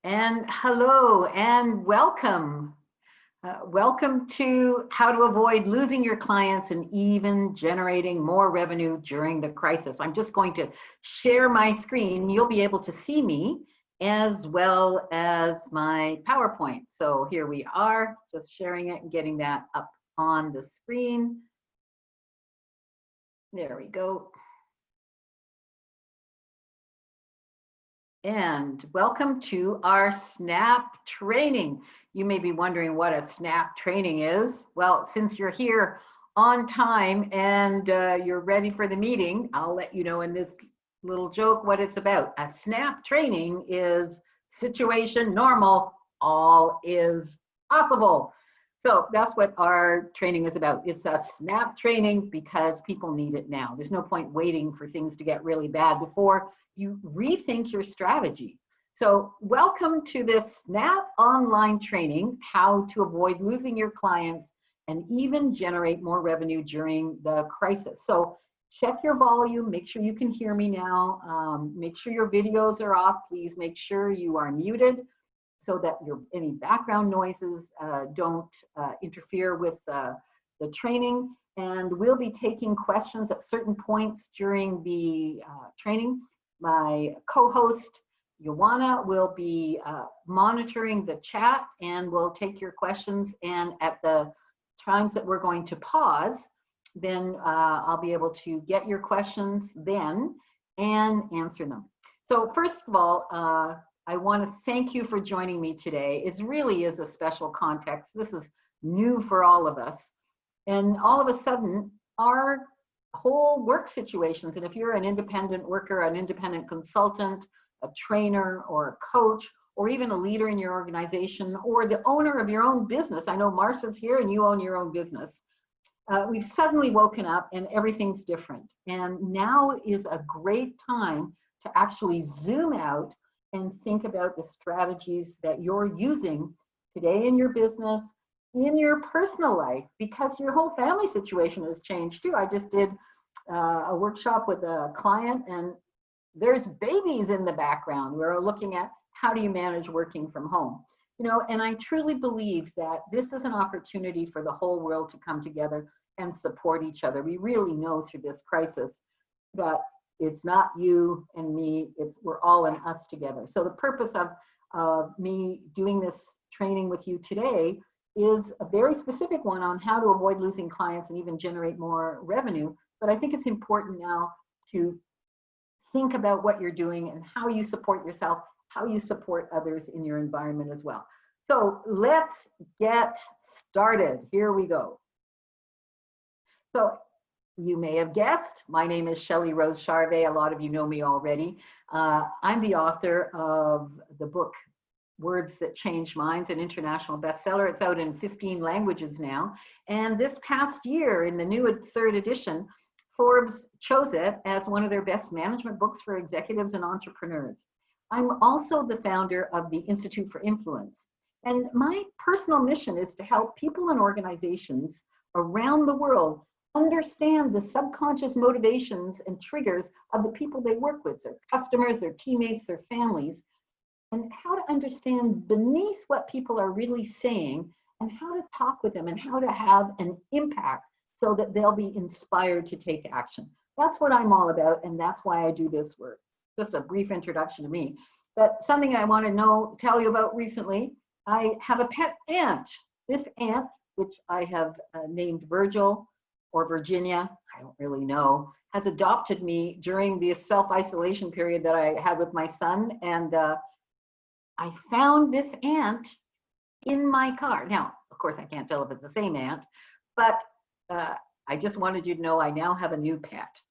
And hello and welcome. Welcome to How to Avoid Losing Your Clients and Even Generating More Revenue During the Crisis. I'm just going to share my screen. You'll be able to see me as well as my PowerPoint. So here we are, just sharing it and getting that up on the screen. There we go. And welcome to our SNAP training. You may be wondering what a SNAP training is. Well, since you're here on time and you're ready for the meeting, I'll let you know in this little joke what it's about. A SNAP training is situation normal, all is possible. So that's what our training is about. It's a SNAP training because people need it now. There's no point waiting for things to get really bad before you rethink your strategy. So welcome to this SNAP online training, how to avoid losing your clients and even generate more revenue during the crisis. So check your volume, make sure you can hear me now. Make sure your videos are off. Please make sure you are muted so that any background noises don't interfere with the training. And we'll be taking questions at certain points during the training. My co-host, Joanna, will be monitoring the chat and will take your questions. And at the times that we're going to pause, then I'll be able to get your questions then and answer them. So first of all, I want to thank you for joining me today. It really is a special context. This is new for all of us. And all of a sudden, our whole work situations, and if you're an independent worker, an independent consultant, a trainer or a coach, or even a leader in your organization, or the owner of your own business. I know Marcia's here and you own your own business. We've suddenly woken up and everything's different. And now is a great time to actually zoom out and think about the strategies that you're using today in your business, in your personal life, because your whole family situation has changed too. I just did a workshop with a client and there's babies in the background. We're looking at how do you manage working from home, and I truly believe that this is an opportunity for the whole world to come together and support each other. We really know through this crisis that it's not you and me, we're all in us together. So the purpose of me doing this training with you today is a very specific one on how to avoid losing clients and even generate more revenue. But I think it's important now to think about what you're doing and how you support yourself, how you support others in your environment as well. So let's get started. Here we go. So you may have guessed, my name is Shelley Rose Charvet. A lot of you know me already. I'm the author of the book, Words That Change Minds, an international bestseller. It's out in 15 languages now. And this past year, in the new 3rd edition, Forbes chose it as one of their best management books for executives and entrepreneurs. I'm also the founder of the Institute for Influence. And my personal mission is to help people and organizations around the world understand the subconscious motivations and triggers of the people they work with, their customers, their teammates, their families, and how to understand beneath what people are really saying and how to talk with them and how to have an impact so that they'll be inspired to take action. That's what I'm all about, and that's why I do this work. Just a brief introduction to me. But something I want to tell you about recently, I have a pet ant. This ant, which I have named Virgil or Virginia, I don't really know, has adopted me during the self-isolation period that I had with my son. And I found this ant in my car. Now, of course, I can't tell if it's the same ant, but I just wanted you to know I now have a new pet.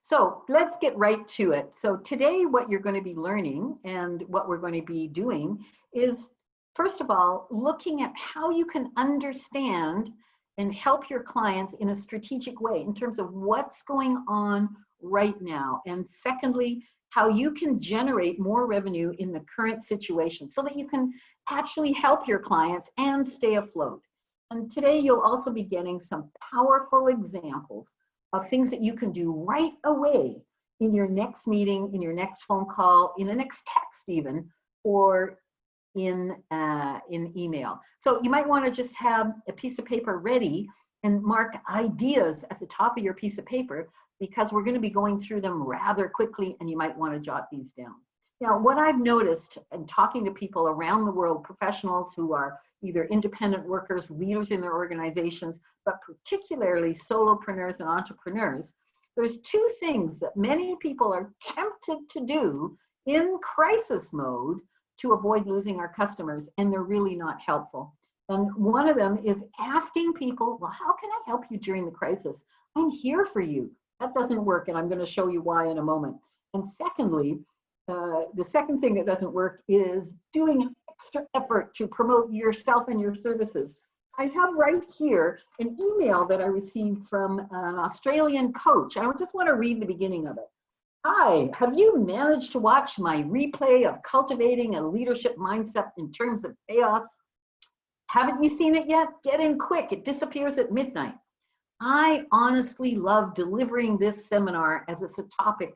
So let's get right to it. So today, what you're going to be learning and what we're going to be doing is, first of all, looking at how you can understand and help your clients in a strategic way in terms of what's going on right now. And secondly, how you can generate more revenue in the current situation so that you can actually help your clients and stay afloat. And today you'll also be getting some powerful examples of things that you can do right away in your next meeting, in your next phone call, in a next text even, or in email. So you might want to just have a piece of paper ready and mark ideas at the top of your piece of paper, because we're going to be going through them rather quickly, and you might want to jot these down. Now, what I've noticed in talking to people around the world, professionals who are either independent workers, leaders in their organizations, but particularly solopreneurs and entrepreneurs, there's two things that many people are tempted to do in crisis mode to avoid losing our customers, and they're really not helpful. And one of them is asking people, well, how can I help you during the crisis? I'm here for you. That doesn't work, and I'm going to show you why in a moment. And secondly, the second thing that doesn't work is doing an extra effort to promote yourself and your services. I have right here an email that I received from an Australian coach. I just want to read the beginning of it. Hi, have you managed to watch my replay of cultivating a leadership mindset in terms of chaos? Haven't you seen it yet? Get in quick, it disappears at midnight. I honestly love delivering this seminar as it's a topic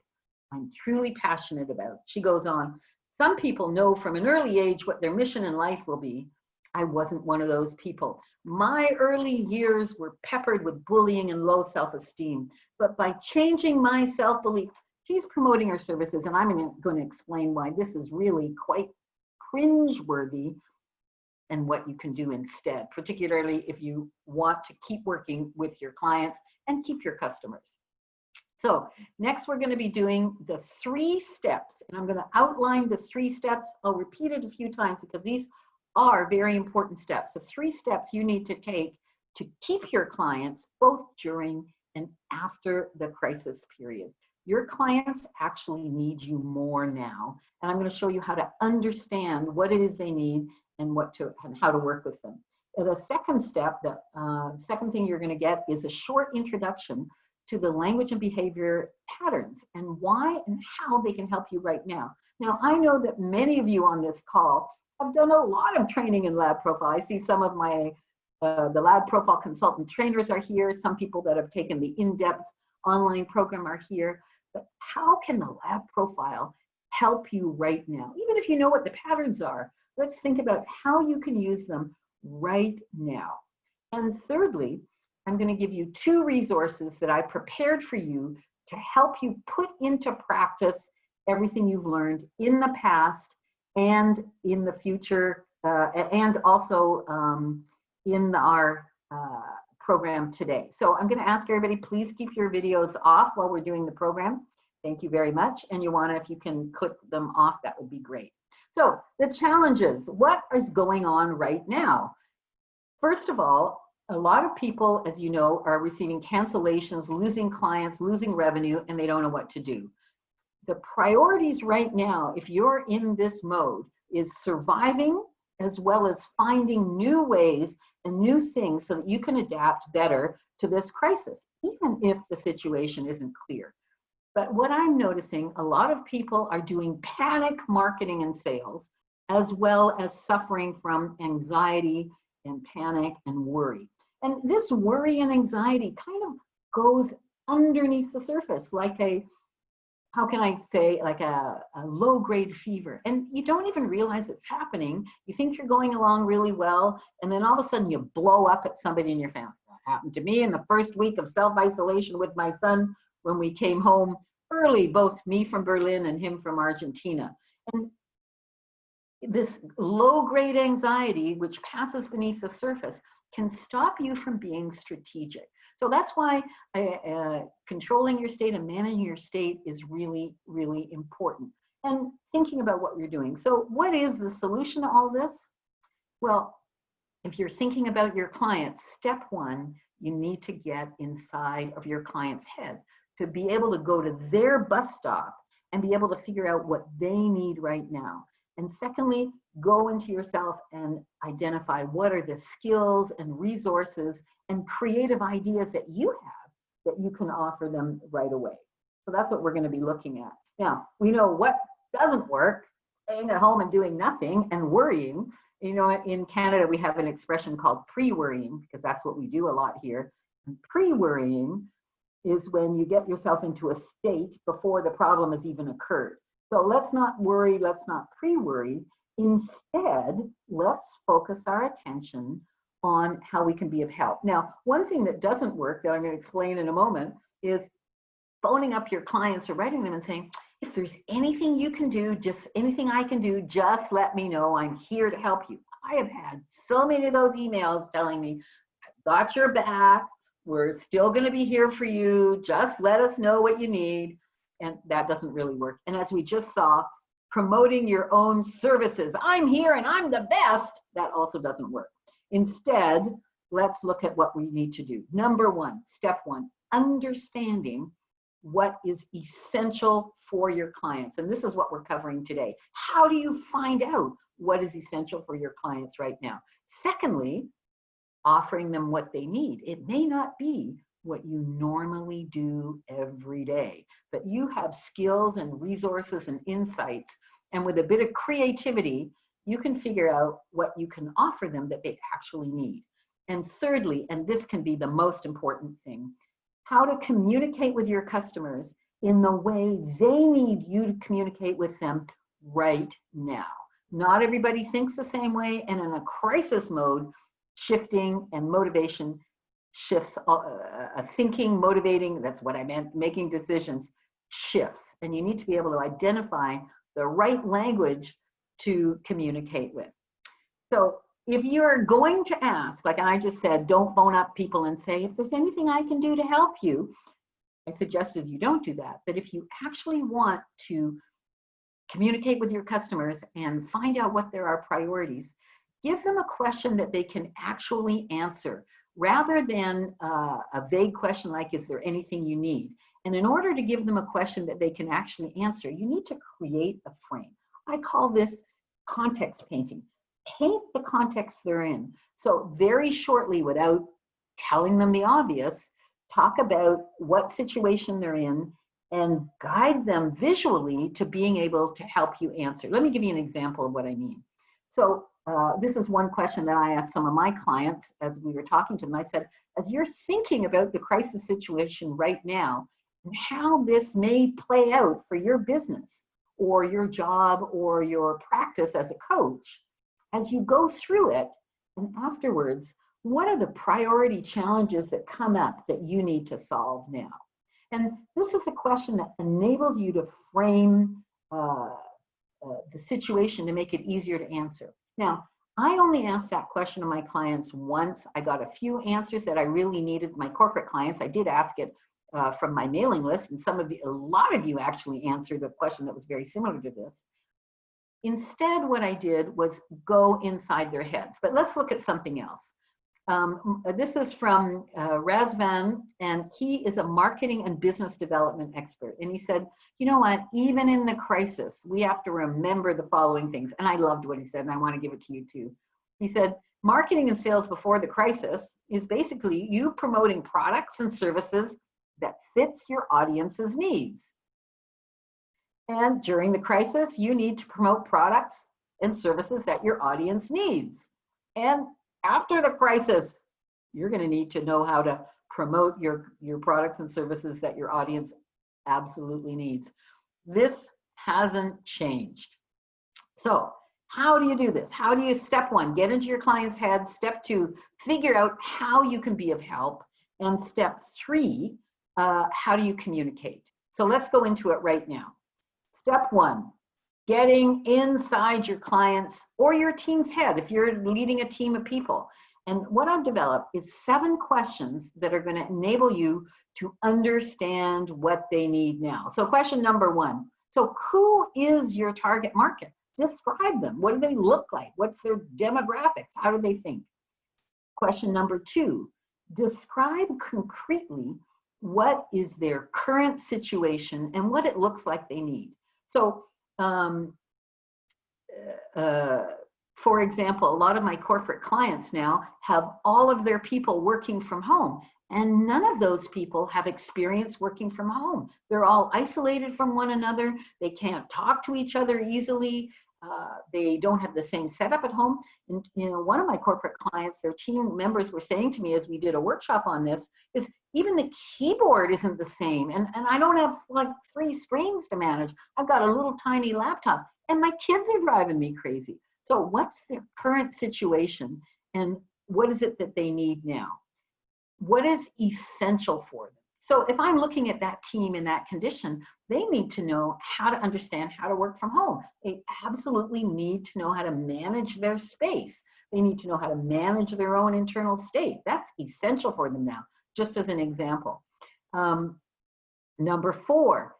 I'm truly passionate about. She goes on, some people know from an early age what their mission in life will be. I wasn't one of those people. My early years were peppered with bullying and low self-esteem, but by changing my self-belief, she's promoting her services, and I'm going to explain why this is really quite cringeworthy and what you can do instead, particularly if you want to keep working with your clients and keep your customers. So next we're going to be doing the 3 steps, and I'm going to outline the 3 steps. I'll repeat it a few times because these are very important steps. The 3 steps you need to take to keep your clients both during and after the crisis period. Your clients actually need you more now, and I'm going to show you how to understand what it is they need and how to work with them. The second step, the second thing you're going to get is a short introduction to the language and behavior patterns and why and how they can help you right now. Now, I know that many of you on this call have done a lot of training in Lab Profile. I see some of my, the Lab Profile consultant trainers are here. Some people that have taken the in-depth online program are here. But how can the Lab Profile help you right now? Even if you know what the patterns are, let's think about how you can use them right now. And thirdly, I'm going to give you 2 resources that I prepared for you to help you put into practice everything you've learned in the past and in the future, and also in our program today. So I'm going to ask everybody, please keep your videos off while we're doing the program. Thank you very much. And if you can click them off, that would be great. So the challenges, what is going on right now? First of all, a lot of people, as you know, are receiving cancellations, losing clients, losing revenue, and they don't know what to do. The priorities right now, if you're in this mode, is surviving as well as finding new ways and new things so that you can adapt better to this crisis, even if the situation isn't clear. But what I'm noticing, a lot of people are doing panic marketing and sales, as well as suffering from anxiety and panic and worry. And this worry and anxiety kind of goes underneath the surface, like how can I say, like a low-grade fever. And you don't even realize it's happening. You think you're going along really well, and then all of a sudden you blow up at somebody in your family. That happened to me in the first week of self-isolation with my son when we came home early, both me from Berlin and him from Argentina. And this low-grade anxiety, which passes beneath the surface, can stop you from being strategic. So that's why controlling your state and managing your state is really, really important. And thinking about what you're doing. So what is the solution to all this? Well, if you're thinking about your clients, step 1, you need to get inside of your client's head to be able to go to their bus stop and be able to figure out what they need right now. And secondly, go into yourself and identify what are the skills and resources and creative ideas that you have that you can offer them right away. So that's what we're going to be looking at. Now, we know what doesn't work, staying at home and doing nothing and worrying. You know, in Canada, we have an expression called pre-worrying, because that's what we do a lot here. And pre-worrying is when you get yourself into a state before the problem has even occurred. So let's not worry, let's not pre-worry. Instead, let's focus our attention on how we can be of help. Now, one thing that doesn't work that I'm going to explain in a moment is phoning up your clients or writing them and saying, if there's anything you can do, just anything I can do, just let me know. I'm here to help you. I have had so many of those emails telling me, I've got your back. We're still going to be here for you. Just let us know what you need. And that doesn't really work. And as we just saw, promoting your own services. I'm here and I'm the best. That also doesn't work. Instead, let's look at what we need to do. Number one, step one, understanding what is essential for your clients. And this is what we're covering today. How do you find out what is essential for your clients right now? Secondly, offering them what they need. It may not be what you normally do every day, but you have skills and resources and insights, and with a bit of creativity, you can figure out what you can offer them that they actually need. And thirdly, and this can be the most important thing, how to communicate with your customers in the way they need you to communicate with them right now. Not everybody thinks the same way, and in a crisis mode, shifting and motivation shifts, thinking, motivating, that's what I meant, making decisions shifts. And you need to be able to identify the right language to communicate with. So if you're going to ask, like I just said, don't phone up people and say, if there's anything I can do to help you, I suggested you don't do that. But if you actually want to communicate with your customers and find out what there are priorities, give them a question that they can actually answer rather than a vague question like, is there anything you need? And in order to give them a question that they can actually answer, you need to create a frame. I call this context painting. Paint the context they're in. So very shortly, without telling them the obvious, talk about what situation they're in and guide them visually to being able to help you answer. Let me give you an example of what I mean. So this is one question that I asked some of my clients as we were talking to them. I said, as you're thinking about the crisis situation right now and how this may play out for your business or your job or your practice as a coach, as you go through it and afterwards, what are the priority challenges that come up that you need to solve now? And this is a question that enables you to frame the situation to make it easier to answer. Now, I only asked that question to my clients once. I got a few answers that I really needed. My corporate clients, I did ask it from my mailing list, and a lot of you actually answered a question that was very similar to this. Instead, what I did was go inside their heads. But let's look at something else. This is from Razvan, and he is a marketing and business development expert. And he said, you know what, even in the crisis, we have to remember the following things. And I loved what he said, and I want to give it to you too. He said, marketing and sales before the crisis is basically you promoting products and services that fits your audience's needs. And during the crisis, you need to promote products and services that your audience needs. And after the crisis, you're going to need to know how to promote your products and services that your audience absolutely needs. This hasn't changed. So how do you do this? How do you, step one, get into your client's head. Step two, figure out how you can be of help. And step three, how do you communicate? So let's go into it right now. Step one, getting inside your client's or your team's head if you're leading a team of people. And what I've developed is 7 questions that are going to enable you to understand what they need now. So question number 1. So who is your target market? Describe them. What do they look like? What's their demographics? How do they think? Question number 2, describe concretely what is their current situation and what it looks like they need. So, for example, a lot of my corporate clients now have all of their people working from home, and none of those people have experience working from home. They're all isolated from one another. They can't talk to each other easily. they don't have the same setup at home. And one of my corporate clients, their team members were saying to me as we did a workshop on this, is even the keyboard isn't the same. And I don't have like 3 screens to manage. I've got a little tiny laptop and my kids are driving me crazy. So what's their current situation and what is it that they need now? What is essential for them? So if I'm looking at that team in that condition, they need to know how to understand how to work from home. They absolutely need to know how to manage their space. They need to know how to manage their own internal state. That's essential for them now, just as an example. Number 4,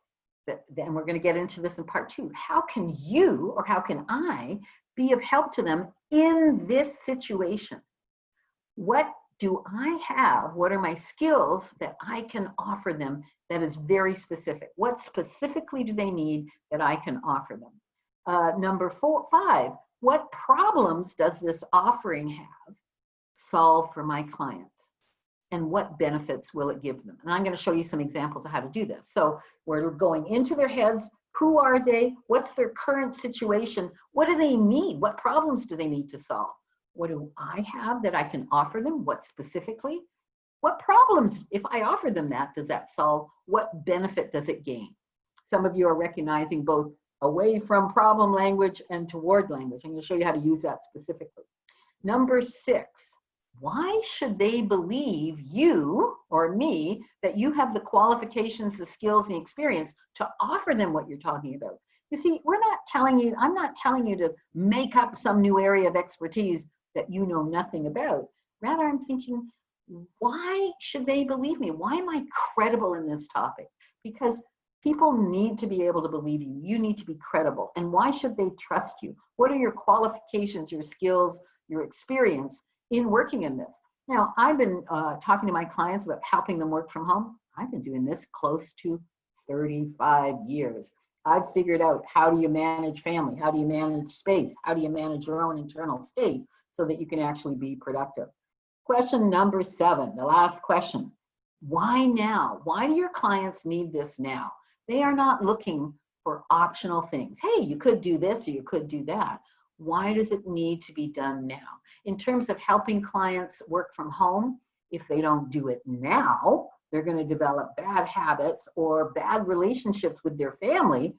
then we're going to get into this in part 2. How can you, or how can I, be of help to them in this situation? What do I have? What are my skills that I can offer them that is very specific? What specifically do they need that I can offer them? Number 5, what problems does this offering have solve for my clients? And what benefits will it give them? And I'm going to show you some examples of how to do this. So we're going into their heads. Who are they? What's their current situation? What do they need? What problems do they need to solve? What do I have that I can offer them? What specifically? What problems, if I offer them that, does that solve? What benefit does it gain? Some of you are recognizing both away from problem language and toward language. I'm going to show you how to use that specifically. Number 6, why should they believe you or me that you have the qualifications, the skills, and the experience to offer them what you're talking about? You see, I'm not telling you to make up some new area of expertise that you know nothing about. Rather, I'm thinking, why should they believe me? Why am I credible in this topic? Because people need to be able to believe you. You need to be credible. And why should they trust you? What are your qualifications, your skills, your experience in working in this? Now, I've been talking to my clients about helping them work from home. I've been doing this close to 35 years. I've figured out, how do you manage family? How do you manage space? How do you manage your own internal state so that you can actually be productive? Question number 7, the last question. Why now? Why do your clients need this now? They are not looking for optional things. Hey, you could do this or you could do that. Why does it need to be done now? In terms of helping clients work from home, if they don't do it now, they're going to develop bad habits or bad relationships with their family.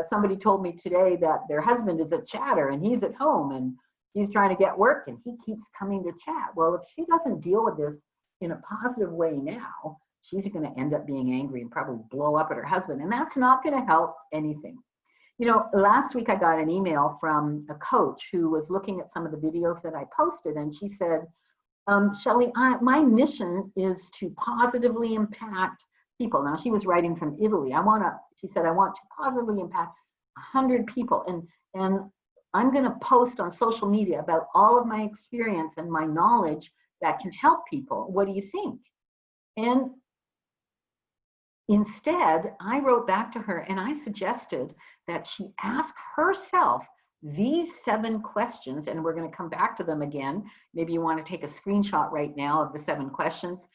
Somebody told me today that their husband is a chatter and he's at home and he's trying to get work and he keeps coming to chat. Well, if she doesn't deal with this in a positive way now, she's going to end up being angry and probably blow up at her husband. And that's not going to help anything. Last week I got an email from a coach who was looking at some of the videos that I posted, and she said, Shelley, my mission is to positively impact people. Now, she was writing from Italy. She said, I want to positively impact 100 people. And I'm going to post on social media about all of my experience and my knowledge that can help people. What do you think? And instead, I wrote back to her and I suggested that she ask herself these 7 questions, and we're going to come back to them again. Maybe you want to take a screenshot right now of the 7 questions.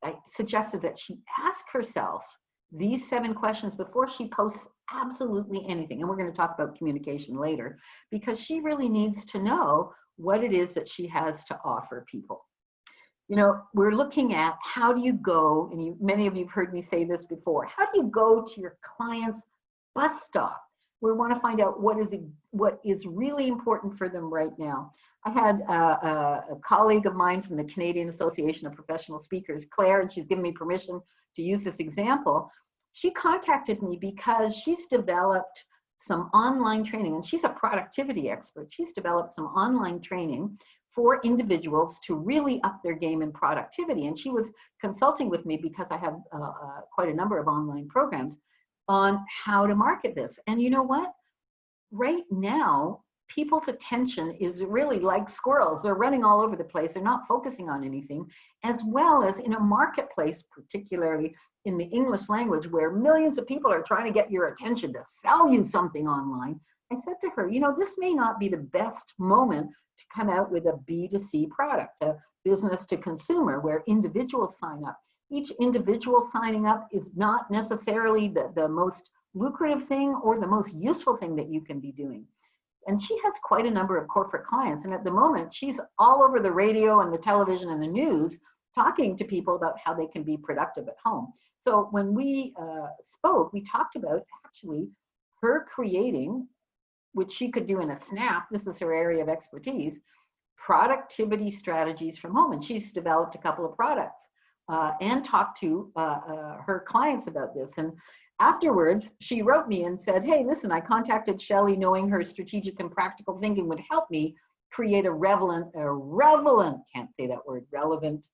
I suggested that she ask herself these 7 questions before she posts absolutely anything. And we're going to talk about communication later, because she really needs to know what it is that she has to offer people. We're looking at, how do you go, and many of you have heard me say this before, how do you go to your client's bus stop? We want to find out what is really important for them right now. I had a colleague of mine from the Canadian Association of Professional Speakers, Claire, and she's given me permission to use this example. She contacted me because she's developed some online training, and she's a productivity expert. She's developed some online training for individuals to really up their game in productivity. And she was consulting with me because I have quite a number of online programs on how to market this. And you know what? Right now, people's attention is really like squirrels. They're running all over the place. They're not focusing on anything, as well as in a marketplace, particularly in the English language, where millions of people are trying to get your attention to sell you something online. I said to her, this may not be the best moment to come out with a B2C product, a business to consumer, where individuals sign up. Each individual signing up is not necessarily the most lucrative thing or the most useful thing that you can be doing. And she has quite a number of corporate clients. And at the moment, she's all over the radio and the television and the news talking to people about how they can be productive at home. So when we spoke, we talked about actually her creating, which she could do in a snap, this is her area of expertise, productivity strategies from home. And she's developed a couple of products and talked to her clients about this. And afterwards, she wrote me and said, hey, listen, I contacted Shelley knowing her strategic and practical thinking would help me create a relevant, can't say that word, relevant,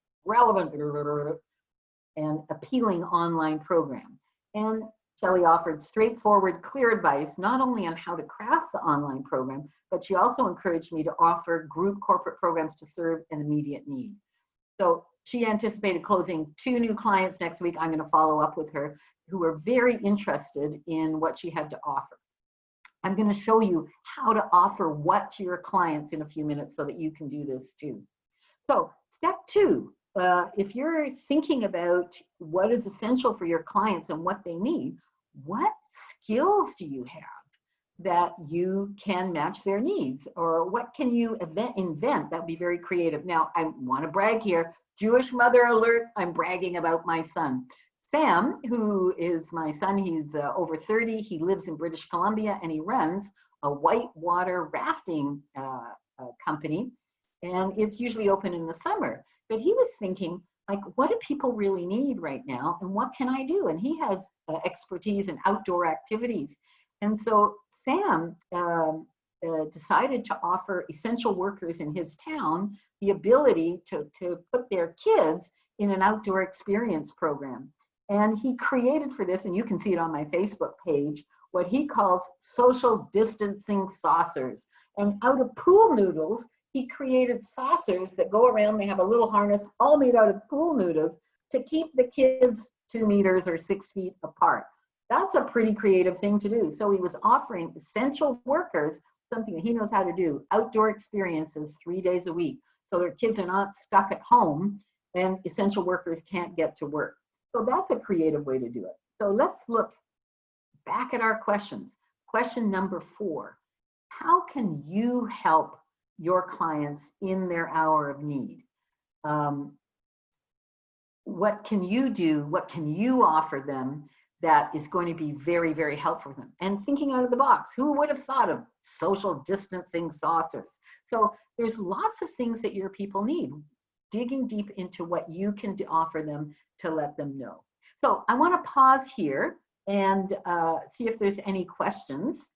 and appealing online program. And Shelley offered straightforward, clear advice, not only on how to craft the online program, but she also encouraged me to offer group corporate programs to serve an immediate need. So she anticipated closing 2 new clients next week. I'm going to follow up with her who are very interested in what she had to offer. I'm going to show you how to offer what to your clients in a few minutes so that you can do this too. So step 2, if you're thinking about what is essential for your clients and what they need, what skills do you have that you can match their needs? Or what can you invent that would be very creative? Now, I want to brag here. Jewish mother alert, I'm bragging about my son. Sam, who is my son, he's over 30. He lives in British Columbia and he runs a whitewater rafting company. And it's usually open in the summer. But he was thinking, like, what do people really need right now? And what can I do? And he has expertise in outdoor activities. And so Sam decided to offer essential workers in his town the ability to put their kids in an outdoor experience program. And he created for this, and you can see it on my Facebook page, what he calls social distancing saucers. And out of pool noodles, he created saucers that go around. They have a little harness all made out of pool noodles to keep the kids 2 meters or 6 feet apart. That's a pretty creative thing to do. So he was offering essential workers something that he knows how to do, outdoor experiences 3 days a week. So their kids are not stuck at home and essential workers can't get to work. So that's a creative way to do it. So let's look back at our questions. Question number 4, how can you help your clients in their hour of need? What can you do? What can you offer them that is going to be very, very helpful for them? And thinking out of the box, who would have thought of social distancing saucers? So there's lots of things that your people need, digging deep into what you can offer them to let them know. So I want to pause here and see if there's any questions.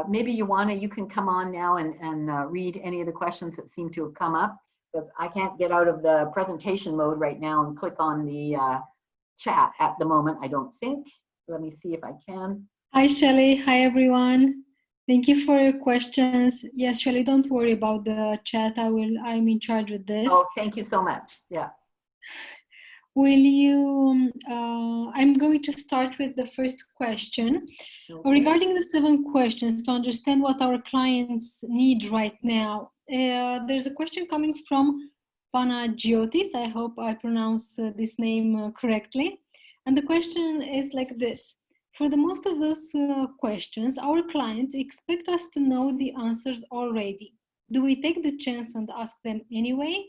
Maybe you can come on now and read any of the questions that seem to have come up, because I can't get out of the presentation mode right now and click on the chat at the moment, I don't think. Let me see if I can. Hi, Shelley. Hi, everyone. Thank you for your questions. Yes, Shelley, don't worry about the chat. I'm in charge with this. Oh, thank you so much. Yeah. Will you, I'm going to start with the first question. Okay. Regarding the 7 questions to understand what our clients need right now, there's a question coming from Panagiotis. I hope I pronounce this name correctly. And the question is like this. For the most of those questions, our clients expect us to know the answers already. Do we take the chance and ask them anyway?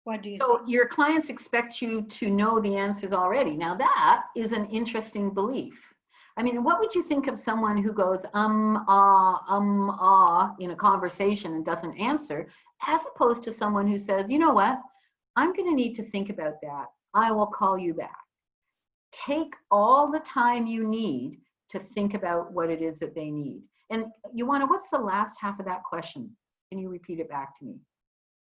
What do you think? Your clients expect you to know the answers already. Now that is an interesting belief. I mean, what would you think of someone who goes in a conversation and doesn't answer, as opposed to someone who says, you know what, I'm going to need to think about that. I will call you back. Take all the time you need to think about what it is that they need. And Ioana, what's the last half of that question? Can you repeat it back to me?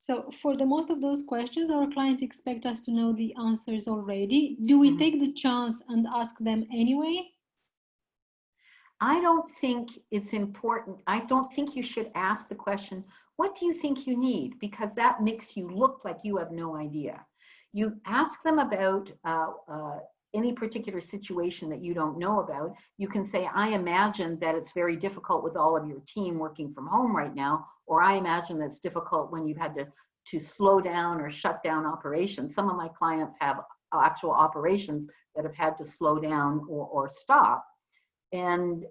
So for the most of those questions, our clients expect us to know the answers already. Do we take the chance and ask them anyway? I don't think it's important. I don't think you should ask the question, what do you think you need? Because that makes you look like you have no idea. You ask them about any particular situation that you don't know about. You can say, I imagine that it's very difficult with all of your team working from home right now, or I imagine that it's difficult when you've had to slow down or shut down operations. Some of my clients have actual operations that have had to slow down or stop. And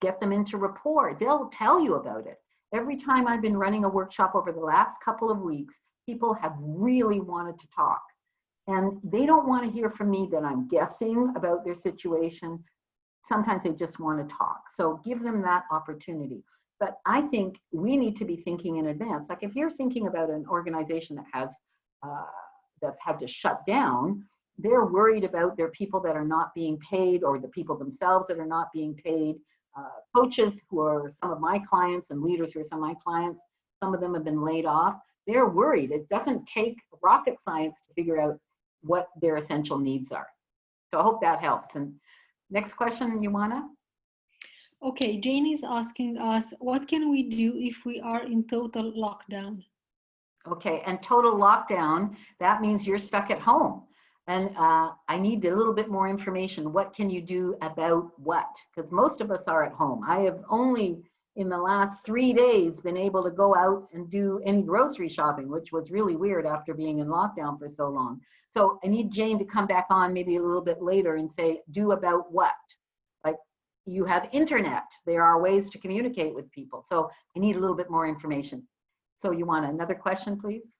get them into rapport. They'll tell you about it. Every time I've been running a workshop over the last couple of weeks, people have really wanted to talk. And they don't want to hear from me that I'm guessing about their situation. Sometimes they just want to talk. So give them that opportunity. But I think we need to be thinking in advance. Like if you're thinking about an organization that has that's had to shut down, they're worried about their people that are not being paid, or the people themselves that are not being paid. Coaches who are some of my clients and leaders who are some of my clients, some of them have been laid off. They're worried. It doesn't take rocket science to figure out what their essential needs are. So I hope that helps. And next question, Ioana? Okay, Jane is asking us, what can we do if we are in total lockdown? Okay, and total lockdown, that means you're stuck at home. And I need a little bit more information. What can you do about what? Because most of us are at home. I have only in the last 3 days been able to go out and do any grocery shopping, which was really weird after being in lockdown for so long. So I need Jane to come back on maybe a little bit later and say, do about what? Like you have internet, there are ways to communicate with people. So I need a little bit more information. So you want another question, please?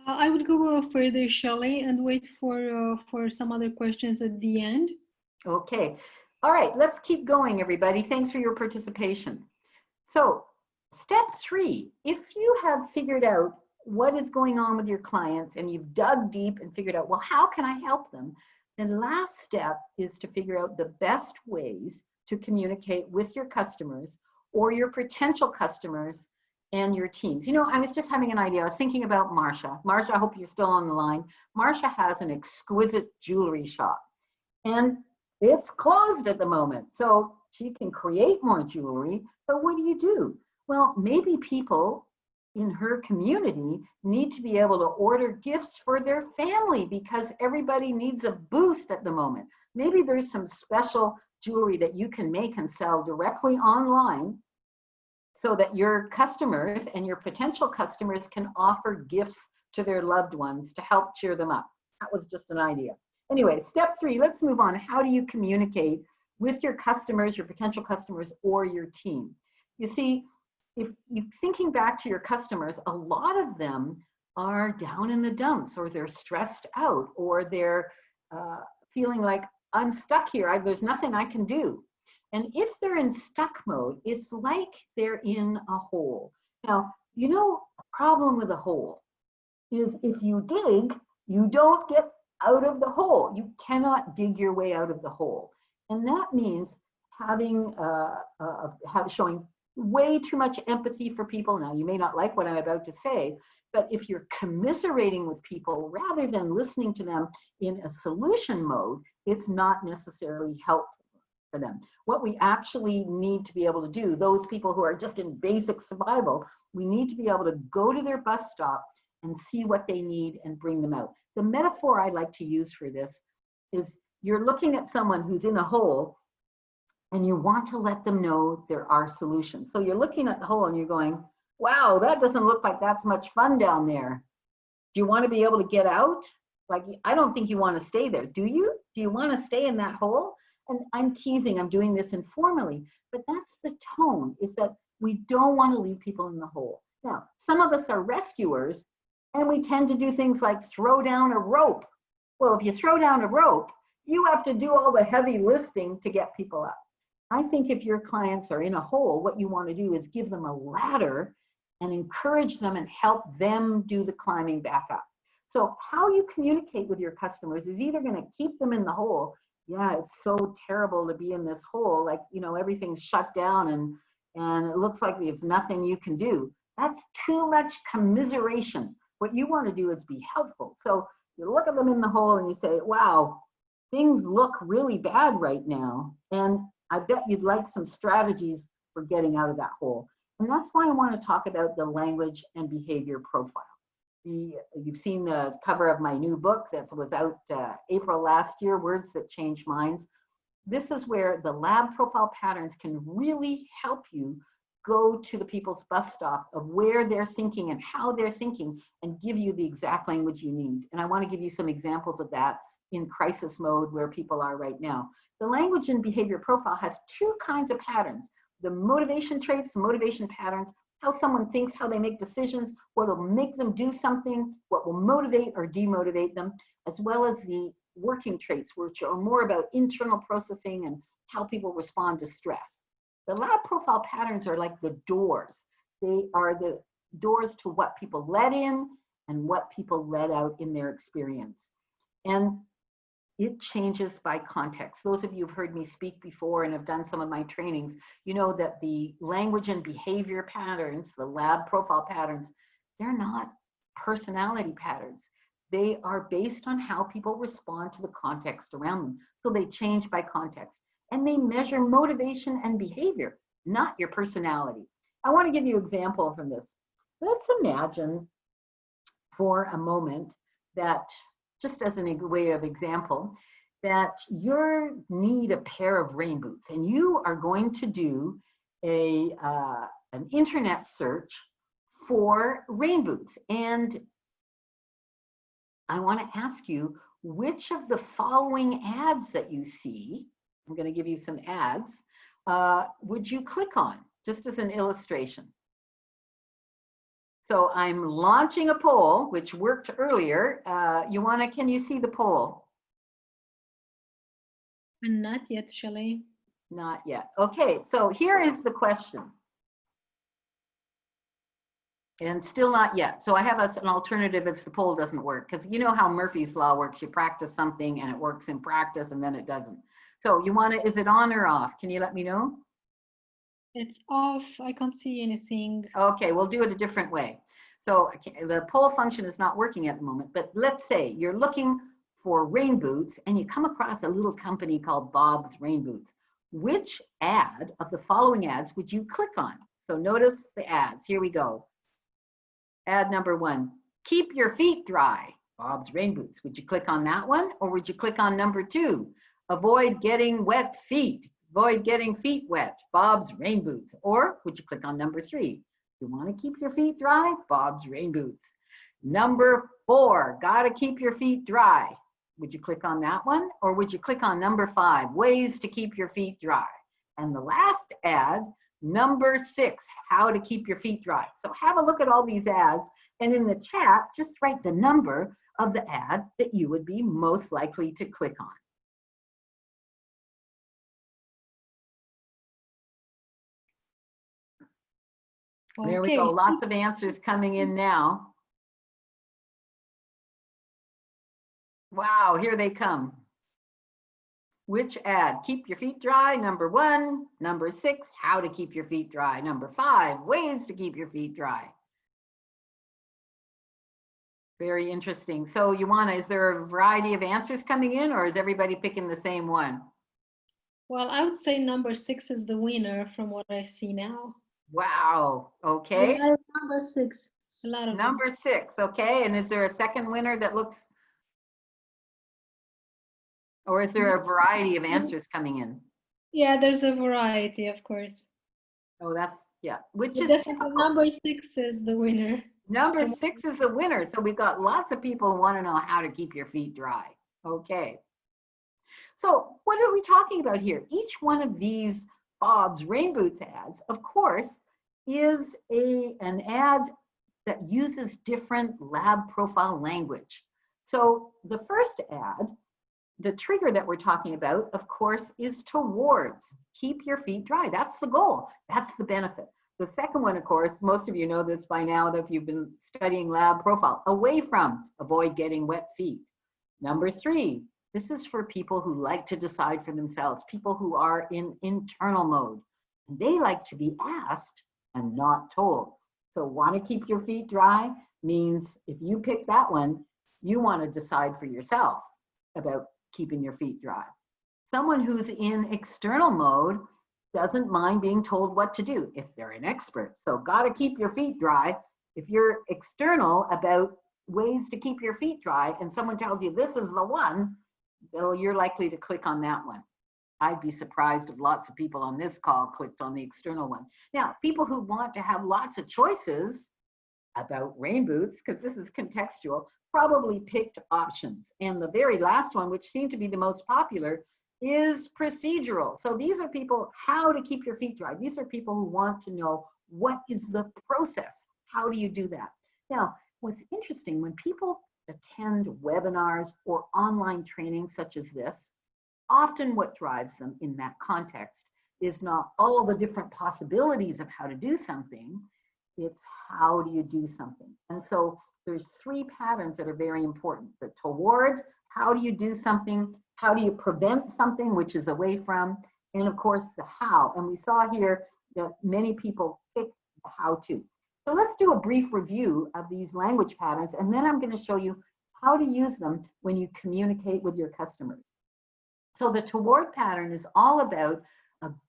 I would go further, Shelley, and wait for some other questions at the end. Okay. All right, let's keep going, everybody. Thanks for your participation. So step 3, if you have figured out what is going on with your clients and you've dug deep and figured out, well, how can I help them? The last step is to figure out the best ways to communicate with your customers or your potential customers and your teams. You know, I was just having an idea. I was thinking about Marsha. Marsha, I hope you're still on the line. Marsha has an exquisite jewelry shop and it's closed at the moment. So she can create more jewelry, but what do? Well, maybe people in her community need to be able to order gifts for their family because everybody needs a boost at the moment. Maybe there's some special jewelry that you can make and sell directly online so that your customers and your potential customers can offer gifts to their loved ones to help cheer them up. That was just an idea. Anyway, step 3, let's move on. How do you communicate with your customers, your potential customers, or your team? You see, if you're thinking back to your customers, a lot of them are down in the dumps, or they're stressed out, or they're feeling like, I'm stuck here, there's nothing I can do. And if they're in stuck mode, it's like they're in a hole. Now, you know, the problem with a hole is if you dig, you don't get out of the hole. You cannot dig your way out of the hole. And that means having, showing way too much empathy for people. Now, you may not like what I'm about to say, but if you're commiserating with people rather than listening to them in a solution mode, it's not necessarily helpful for them. What we actually need to be able to do, those people who are just in basic survival, we need to be able to go to their bus stop and see what they need and bring them out. The metaphor I like to use for this is you're looking at someone who's in a hole and you want to let them know there are solutions. So you're looking at the hole and you're going, wow, that doesn't look like that's much fun down there. Do you want to be able to get out? Like, I don't think you want to stay there. Do you? Do you want to stay in that hole? And I'm teasing, I'm doing this informally, but that's the tone, is that we don't want to leave people in the hole. Now, some of us are rescuers and we tend to do things like throw down a rope. Well, if you throw down a rope, you have to do all the heavy lifting to get people up. I think if your clients are in a hole, what you want to do is give them a ladder and encourage them and help them do the climbing back up. So how you communicate with your customers is either going to keep them in the hole. Yeah, it's so terrible to be in this hole, like, you know, everything's shut down and it looks like there's nothing you can do. That's too much commiseration. What you want to do is be helpful. So you look at them in the hole and you say, wow, things look really bad right now. And I bet you'd like some strategies for getting out of that hole. And that's why I want to talk about the language and behavior profile. You've seen the cover of my new book that was out April last year, Words That Change Minds. This is where the lab profile patterns can really help you go to the people's bus stop of where they're thinking and how they're thinking and give you the exact language you need. And I want to give you some examples of that in crisis mode where people are right now. The language and behavior profile has two kinds of patterns: the motivation traits, the motivation patterns, how someone thinks, how they make decisions, what will make them do something, what will motivate or demotivate them, as well as the working traits, which are more about internal processing and how people respond to stress. The lab profile patterns are like the doors. They are the doors to what people let in and what people let out in their experience. And it changes by context. Those of you who've heard me speak before and have done some of my trainings, you know that the language and behavior patterns, the lab profile patterns, they're not personality patterns. They are based on how people respond to the context around them. So they change by context. And they measure motivation and behavior, not your personality. I want to give you an example from this. Let's imagine for a moment that, just as a way of example, that you need a pair of rain boots and you are going to do an internet search for rain boots. And I want to ask you, which of the following ads that you see, I'm going to give you some ads, would you click on, just as an illustration? So I'm launching a poll, which worked earlier. Can you see the poll? Not yet, Shelley. Not yet. Okay, so here is the question. And still not yet. So I have an alternative if the poll doesn't work, because you know how Murphy's Law works. You practice something and it works in practice and then it doesn't. So is it on or off? Can you let me know? It's off. I can't see anything. Okay, we'll do it a different way. So the poll function is not working at the moment, but let's say you're looking for rain boots and you come across a little company called Bob's Rain Boots. Which ad of the following ads would you click on? So notice the ads. Here we go. Ad number 1, keep your feet dry, Bob's Rain Boots. Would you click on that one, or would you click on number 2, avoid getting wet feet, avoid getting feet wet, Bob's Rain Boots? Or would you click on number 3, you want to keep your feet dry, Bob's Rain Boots? Number 4, gotta keep your feet dry. Would you click on that one, or would you click on number 5, ways to keep your feet dry? And the last ad, number 6, how to keep your feet dry. So have a look at all these ads, and in the chat, just write the number of the ad that you would be most likely to click on. Okay. There we go, lots of answers coming in now. Wow, here they come. Which ad? Keep your feet dry, number 1. Number 6, how to keep your feet dry. Number 5, ways to keep your feet dry. Very interesting. So is there a variety of answers coming in, or is everybody picking the same one? Well, I would say number 6 is the winner from what I see now. Wow, okay. Number 6, a lot of number them. 6, okay. And is there a second winner that looks, or is there a variety of answers coming in? Yeah, there's a variety, of course. Oh, yeah. Which is typical. Number 6 is the winner. Number 6 is the winner. So we've got lots of people who want to know how to keep your feet dry. Okay. So what are we talking about here? Each one of these Bob's Rain Boots ads, of course, is an ad that uses different lab profile language. So the first ad, the trigger that we're talking about, of course, is towards keep your feet dry. That's the goal. That's the benefit. The second one, of course, most of you know this by now if you've been studying lab profile, away from, avoid getting wet feet. Number 3, this is for people who like to decide for themselves, people who are in internal mode. They like to be asked and not told. So want to keep your feet dry means if you pick that one, you want to decide for yourself about keeping your feet dry. Someone who's in external mode doesn't mind being told what to do if they're an expert. So gotta keep your feet dry. If you're external about ways to keep your feet dry and someone tells you this is the one, so you're likely to click on that one. I'd be surprised if lots of people on this call clicked on the external one. Now, people who want to have lots of choices, about rain boots, because this is contextual, probably picked options. And the very last one, which seemed to be the most popular, is procedural. So these are people, how to keep your feet dry. These are people who want to know, what is the process? How do you do that? Now, what's interesting, when people attend webinars or online training such as this, often what drives them in that context is not all the different possibilities of how to do something, it's how do you do something. And so there's three patterns that are very important. The towards, how do you do something? How do you prevent something, which is away from? And of course, the how. And we saw here that many people pick the how to. So let's do a brief review of these language patterns, and then I'm going to show you how to use them when you communicate with your customers. So the toward pattern is all about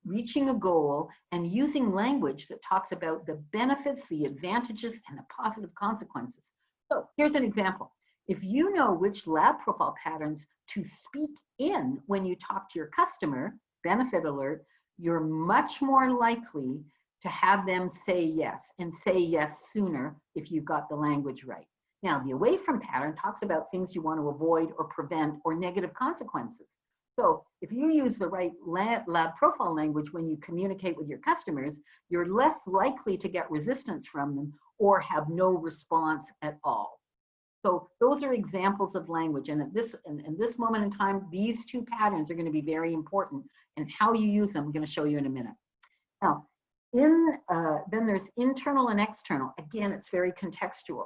reaching a goal and using language that talks about the benefits, the advantages, and the positive consequences. So here's an example. If you know which lab profile patterns to speak in when you talk to your customer, benefit alert, you're much more likely to have them say yes, and say yes sooner if you've got the language right. Now, the away from pattern talks about things you want to avoid or prevent or negative consequences. So if you use the right lab profile language when you communicate with your customers, you're less likely to get resistance from them or have no response at all. So those are examples of language. And at this moment in time, these two patterns are going to be very important, and how you use them, I'm going to show you in a minute. Now, then there's internal and external. Again, it's very contextual.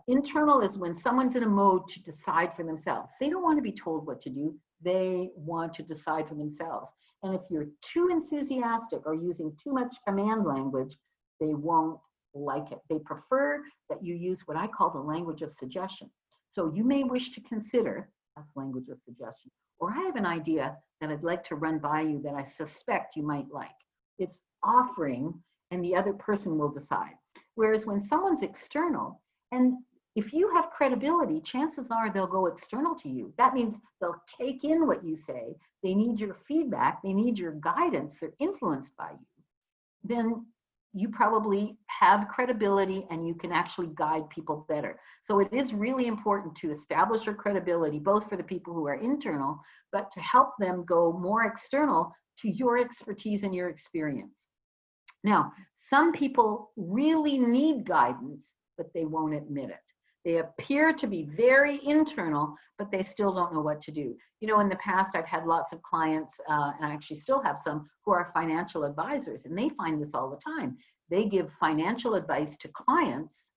Internal is when someone's in a mode to decide for themselves. They don't want to be told what to do. They want to decide for themselves. And if you're too enthusiastic or using too much command language, they won't like it. They prefer that you use what I call the language of suggestion. So you may wish to consider, that's language of suggestion, or I have an idea that I'd like to run by you that I suspect you might like. It's offering, and the other person will decide. Whereas when someone's external, and if you have credibility, chances are they'll go external to you. That means they'll take in what you say. They need your feedback. They need your guidance. They're influenced by you. Then you probably have credibility and you can actually guide people better. So it is really important to establish your credibility, both for the people who are internal, but to help them go more external to your expertise and your experience. Now, some people really need guidance, but they won't admit it. They appear to be very internal, but they still don't know what to do. You know, in the past, I've had lots of clients, and I actually still have some, who are financial advisors, and they find this all the time. They give financial advice to clients,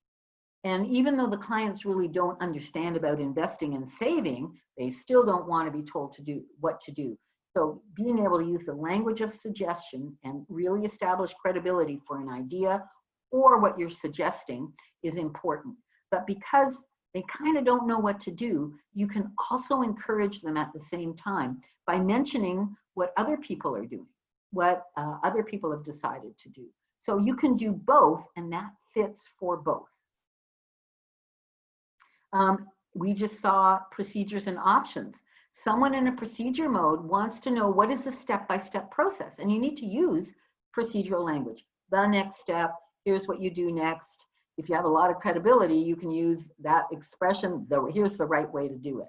and even though the clients really don't understand about investing and saving, they still don't want to be told to do what to do. So being able to use the language of suggestion and really establish credibility for an idea or what you're suggesting is important. But because they kind of don't know what to do, you can also encourage them at the same time by mentioning what other people are doing, what other people have decided to do. So you can do both, and that fits for both. We just saw procedures and options. Someone in a procedure mode wants to know what is the step-by-step process, and you need to use procedural language. The next step, here's what you do next. If you have a lot of credibility, you can use that expression, here's the right way to do it.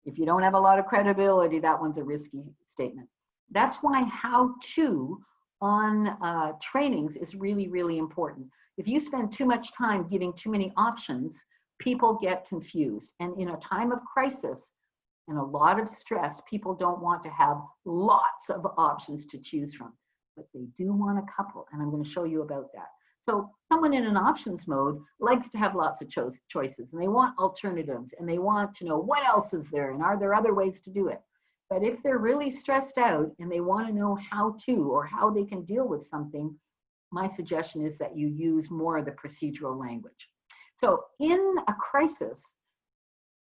If you don't have a lot of credibility, that one's a risky statement. That's why how-to on trainings is really, really important. If you spend too much time giving too many options, people get confused. And in a time of crisis and a lot of stress, people don't want to have lots of options to choose from, but they do want a couple, and I'm going to show you about that. So someone in an options mode likes to have lots of choices, and they want alternatives, and they want to know what else is there, and are there other ways to do it. But if they're really stressed out and they want to know how to, or how they can deal with something, my suggestion is that you use more of the procedural language. So in a crisis,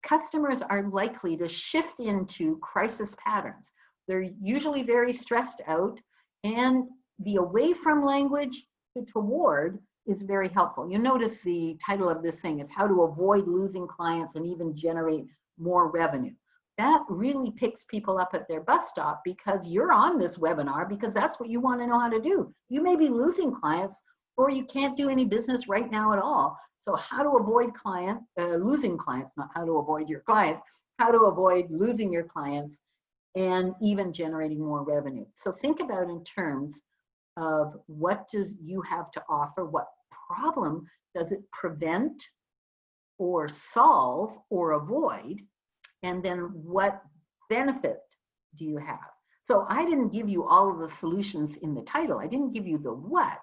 customers are likely to shift into crisis patterns. They're usually very stressed out, and the away from language toward is very helpful. You'll notice the title of this thing is how to avoid losing clients and even generate more revenue. That really picks people up at their bus stop, because you're on this webinar because that's what you want to know how to do. You may be losing clients, or you can't do any business right now at all. So how to avoid losing clients, not how to avoid your clients, how to avoid losing your clients and even generating more revenue. So think about in terms of what does you have to offer, what problem does it prevent or solve or avoid, and then what benefit do you have? So I didn't give you all of the solutions in the title. I didn't give you the what,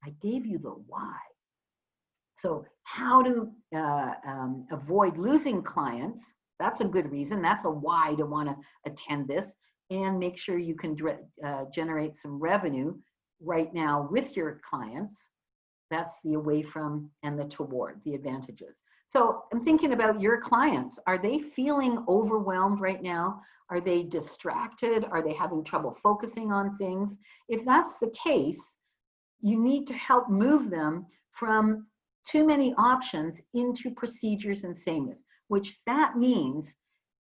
I gave you the why. So how to avoid losing clients, that's a good reason. That's a why to want to attend this, and make sure you can generate some revenue right now with your clients. That's the away from and the toward, the advantages. So I'm thinking about your clients. Are they feeling overwhelmed right now? Are they distracted? Are they having trouble focusing on things? If that's the case, you need to help move them from too many options into procedures and sameness, which that means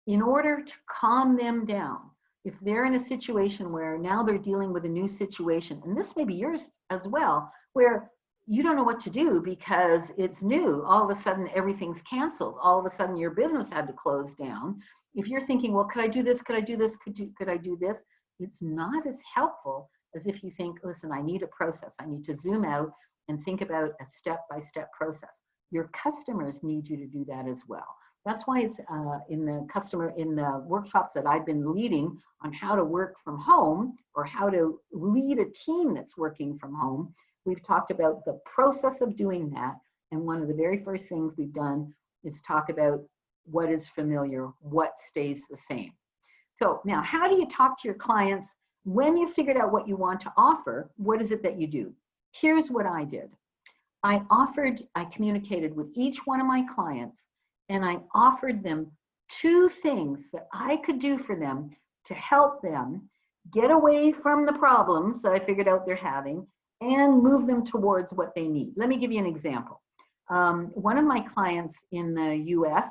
in order to calm them down, if they're in a situation where now they're dealing with a new situation, and this may be yours as well, where you don't know what to do because it's new. All of a sudden, everything's canceled. All of a sudden, your business had to close down. If you're thinking, well, could I do this? Could I do this? Could I do this? It's not as helpful as if you think, listen, I need a process. I need to zoom out and think about a step-by-step process. Your customers need you to do that as well. That's why it's in the workshops that I've been leading on how to work from home or how to lead a team that's working from home. We've talked about the process of doing that. And one of the very first things we've done is talk about what is familiar, what stays the same. So now, how do you talk to your clients when you figured out what you want to offer? What is it that you do? Here's what I did. I communicated with each one of my clients, and I offered them 2 things that I could do for them to help them get away from the problems that I figured out they're having and move them towards what they need. Let me give you an example. One of my clients in the US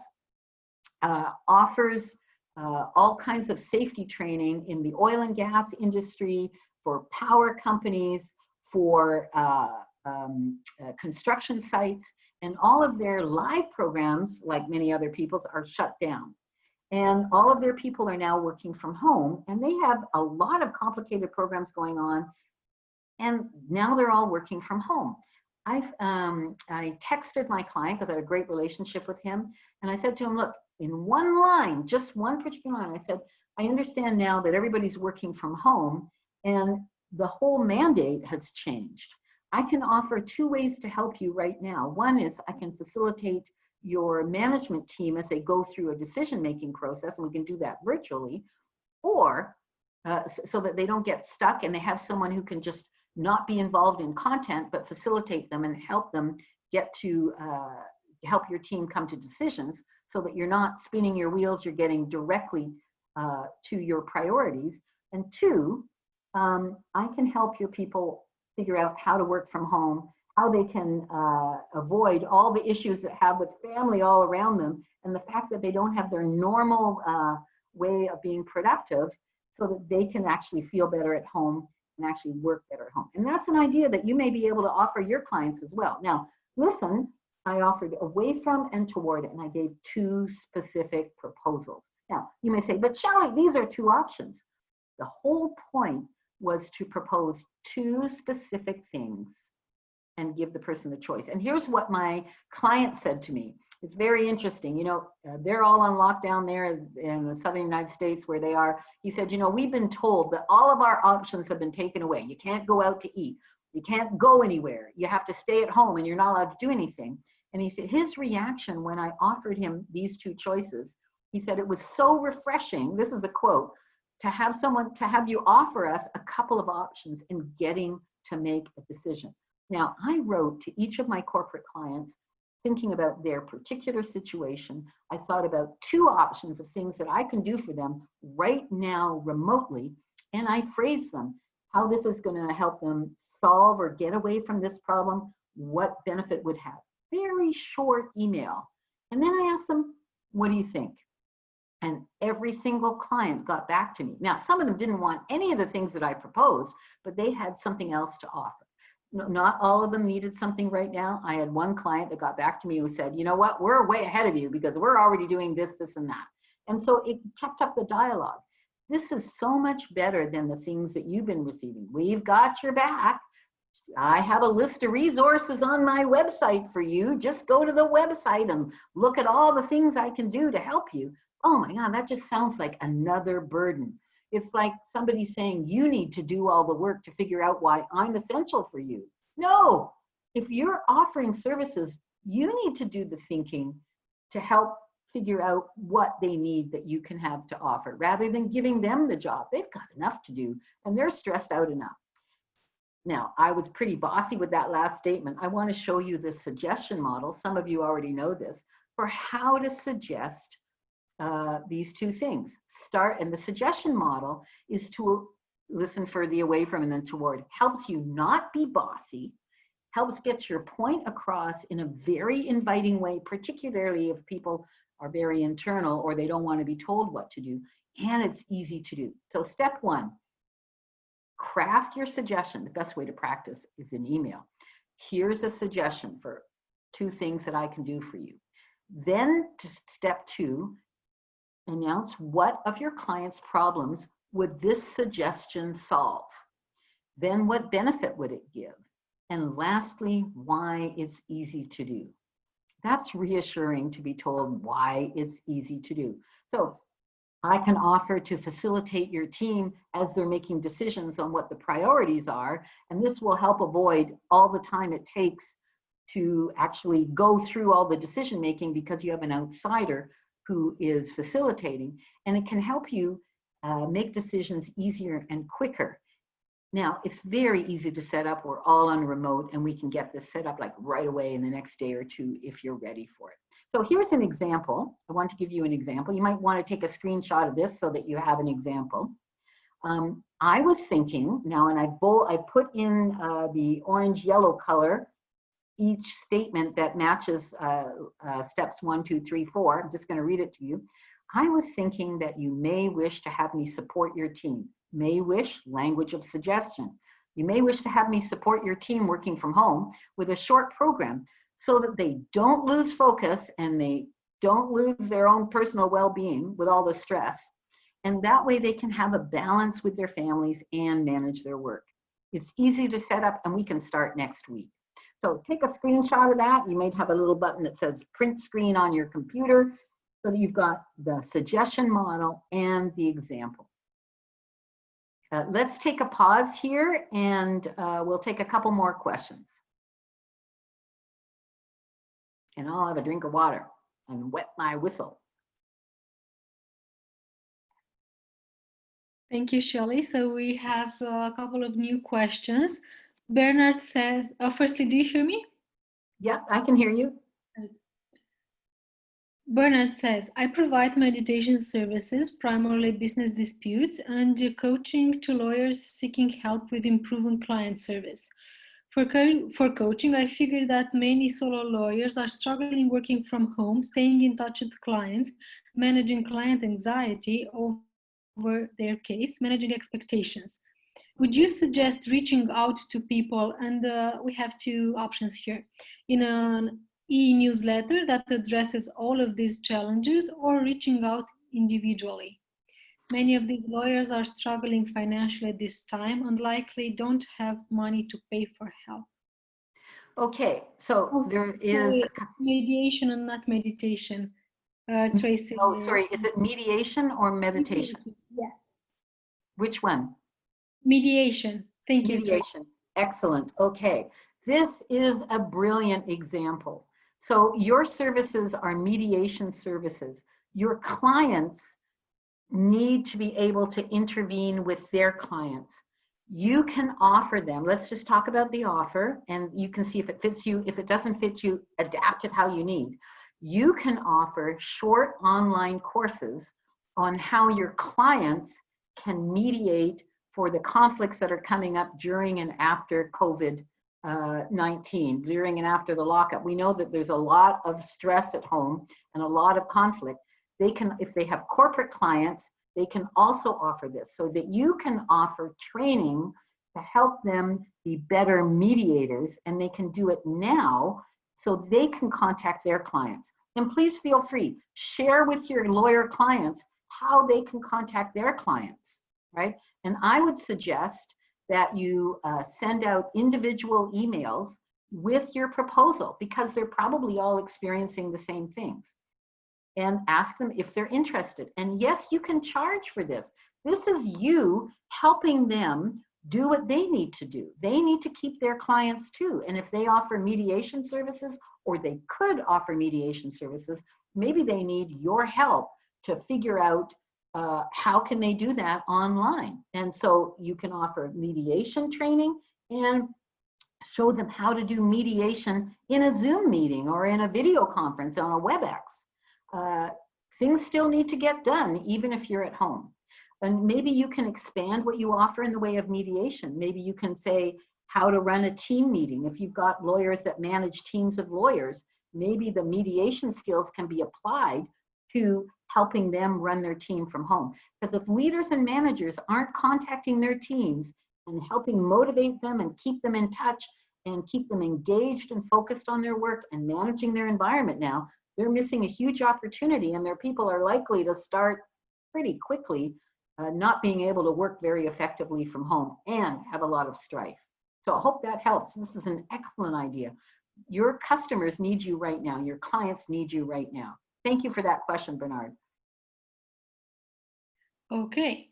offers all kinds of safety training in the oil and gas industry, for power companies, for construction sites, and all of their live programs, like many other people's, are shut down. And all of their people are now working from home, and they have a lot of complicated programs going on, and now they're all working from home. I texted my client because I had a great relationship with him, and I said to him, look, in one line, just one particular line, I said, I understand now that everybody's working from home and the whole mandate has changed. I can offer 2 ways to help you right now. One is I can facilitate your management team as they go through a decision-making process, and we can do that virtually, or so that they don't get stuck and they have someone who can just not be involved in content, but facilitate them and help them get to help your team come to decisions, so that you're not spinning your wheels, you're getting directly to your priorities. And 2, I can help your people figure out how to work from home, how they can avoid all the issues that have with family all around them, and the fact that they don't have their normal way of being productive, so that they can actually feel better at home and actually work better at home. And that's an idea that you may be able to offer your clients as well. Now, listen, I offered away from and toward, and I gave 2 specific proposals. Now, you may say, but Shelley, these are 2 options. The whole point was to propose 2 specific things and give the person the choice. And here's what my client said to me. It's very interesting. You know, they're all on lockdown there in the southern United States where they are. He said, you know, we've been told that all of our options have been taken away. You can't go out to eat. You can't go anywhere. You have to stay at home and you're not allowed to do anything. And he said his reaction when I offered him these 2 choices, he said it was so refreshing, this is a quote, to have you offer us a couple of options in getting to make a decision. Now, I wrote to each of my corporate clients, thinking about their particular situation. I thought about 2 options of things that I can do for them right now remotely, and I phrased them, how this is going to help them solve or get away from this problem, what benefit would have. Very short email. And then I asked them, what do you think? And every single client got back to me. Now, some of them didn't want any of the things that I proposed, but they had something else to offer. Not all of them needed something right now. I had one client that got back to me who said, you know what, we're way ahead of you because we're already doing this, this, and that. And so it kept up the dialogue. This is so much better than the things that you've been receiving. We've got your back. I have a list of resources on my website for you. Just go to the website and look at all the things I can do to help you. Oh my God, that just sounds like another burden. It's like somebody saying, you need to do all the work to figure out why I'm essential for you. No, if you're offering services, you need to do the thinking to help figure out what they need that you can have to offer, rather than giving them the job. They've got enough to do and they're stressed out enough. Now, I was pretty bossy with that last statement. I want to show you the suggestion model. Some of you already know this, for how to suggest these two things. And the suggestion model is to listen for the away from and then toward. Helps you not be bossy, helps get your point across in a very inviting way, particularly if people are very internal or they don't want to be told what to do, and it's easy to do. So step one, craft your suggestion. The best way to practice is in email. Here's a suggestion for 2 things that I can do for you. Then to step 2, announce what of your client's problems would this suggestion solve? Then what benefit would it give? And lastly, why it's easy to do. That's reassuring to be told why it's easy to do. So I can offer to facilitate your team as they're making decisions on what the priorities are, and this will help avoid all the time it takes to actually go through all the decision making because you have an outsider who is facilitating, and it can help you make decisions easier and quicker. Now, it's very easy to set up. We're all on remote, and we can get this set up like right away in the next day or 2 if you're ready for it. So here's an example. I want to give you an example. You might want to take a screenshot of this so that you have an example. I was thinking now, and I put in the orange-yellow color each statement that matches steps 1, 2, 3, 4. I'm just going to read it to you. I was thinking that you may wish to have me support your team. May wish, language of suggestion. You may wish to have me support your team working from home with a short program so that they don't lose focus and they don't lose their own personal well-being with all the stress. And that way they can have a balance with their families and manage their work. It's easy to set up, and we can start next week. So take a screenshot of that. You might have a little button that says print screen on your computer so that you've got the suggestion model and the example. Let's take a pause here, and we'll take a couple more questions. And I'll have a drink of water and wet my whistle. Thank you, Shelley. So we have a couple of new questions. Bernard says, firstly, do you hear me? Yeah, I can hear you. Bernard says, I provide meditation services, primarily business disputes, and coaching to lawyers seeking help with improving client service. For coaching, I figured that many solo lawyers are struggling working from home, staying in touch with clients, managing client anxiety over their case, managing expectations. Would you suggest reaching out to people? And we have 2 options here. In an e-newsletter that addresses all of these challenges, or reaching out individually. Many of these lawyers are struggling financially at this time and likely don't have money to pay for help. Okay, so there is mediation and not meditation. Tracy. Oh, sorry, is it mediation or meditation? Yes. Which one? Mediation. Thank you. Mediation. Excellent. Okay, this is a brilliant example. So your services are mediation services. Your clients need to be able to intervene with their clients. You can offer them, let's just talk about the offer, and you can see if it fits you. If it doesn't fit you, adapt it how you need. You can offer short online courses on how your clients can mediate for the conflicts that are coming up during and after COVID-19, during and after the lockup. We know that there's a lot of stress at home and a lot of conflict. They can, if they have corporate clients, they can also offer this so that you can offer training to help them be better mediators, and they can do it now so they can contact their clients. And please feel free, share with your lawyer clients how they can contact their clients, right? And I would suggest that you send out individual emails with your proposal, because they're probably all experiencing the same things, and ask them if they're interested. And yes, you can charge for this. This is you helping them do what they need to do. They need to keep their clients too. And if they offer mediation services, or they could offer mediation services, maybe they need your help to figure out how can they do that online. And so you can offer mediation training and show them how to do mediation in a Zoom meeting or in a video conference on a WebEx. Things still need to get done, even if you're at home. And maybe you can expand what you offer in the way of mediation. Maybe you can say how to run a team meeting. If you've got lawyers that manage teams of lawyers, maybe the mediation skills can be applied to helping them run their team from home. Because if leaders and managers aren't contacting their teams and helping motivate them and keep them in touch and keep them engaged and focused on their work and managing their environment now, they're missing a huge opportunity, and their people are likely to start pretty quickly not being able to work very effectively from home and have a lot of strife. So I hope that helps. This is an excellent idea. Your customers need you right now. Your clients need you right now. Thank you for that question, Bernard. Okay.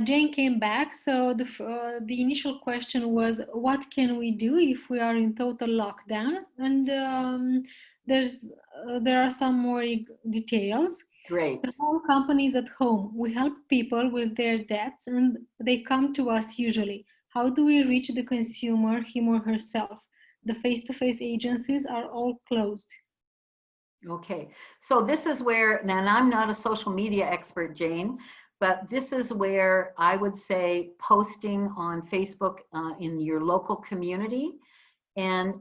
Jane came back. So the initial question was, what can we do if we are in total lockdown? And there are some more details. Great. The whole company is at home. We help people with their debts, and they come to us usually. How do we reach the consumer, him or herself? The face-to-face agencies are all closed. Okay, so this is where, and I'm not a social media expert, Jane, but this is where I would say posting on Facebook in your local community and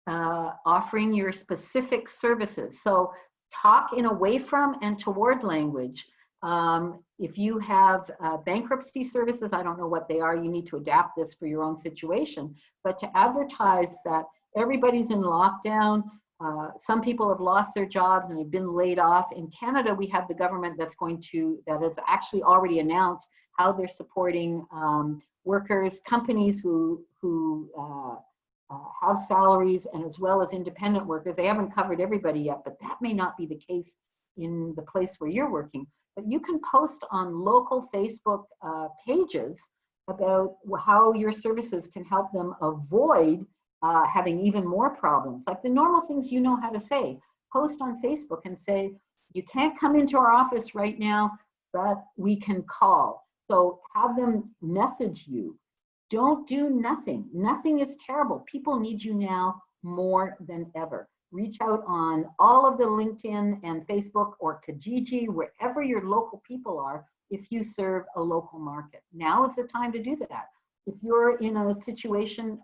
offering your specific services. So talk in away from and toward language. If you have bankruptcy services, I don't know what they are, you need to adapt this for your own situation, but to advertise that everybody's in lockdown, some people have lost their jobs and they've been laid off. In Canada, we have the government that has actually already announced how they're supporting workers, companies who have salaries, and as well as independent workers. They haven't covered everybody yet, but that may not be the case in the place where you're working. But you can post on local Facebook pages about how your services can help them avoid having even more problems. Like the normal things you know how to say. Post on Facebook and say, you can't come into our office right now, but we can call. So have them message you. Don't do nothing. Nothing is terrible. People need you now more than ever. Reach out on all of the LinkedIn and Facebook or Kijiji, wherever your local people are, if you serve a local market. Now is the time to do that. If you're in a situation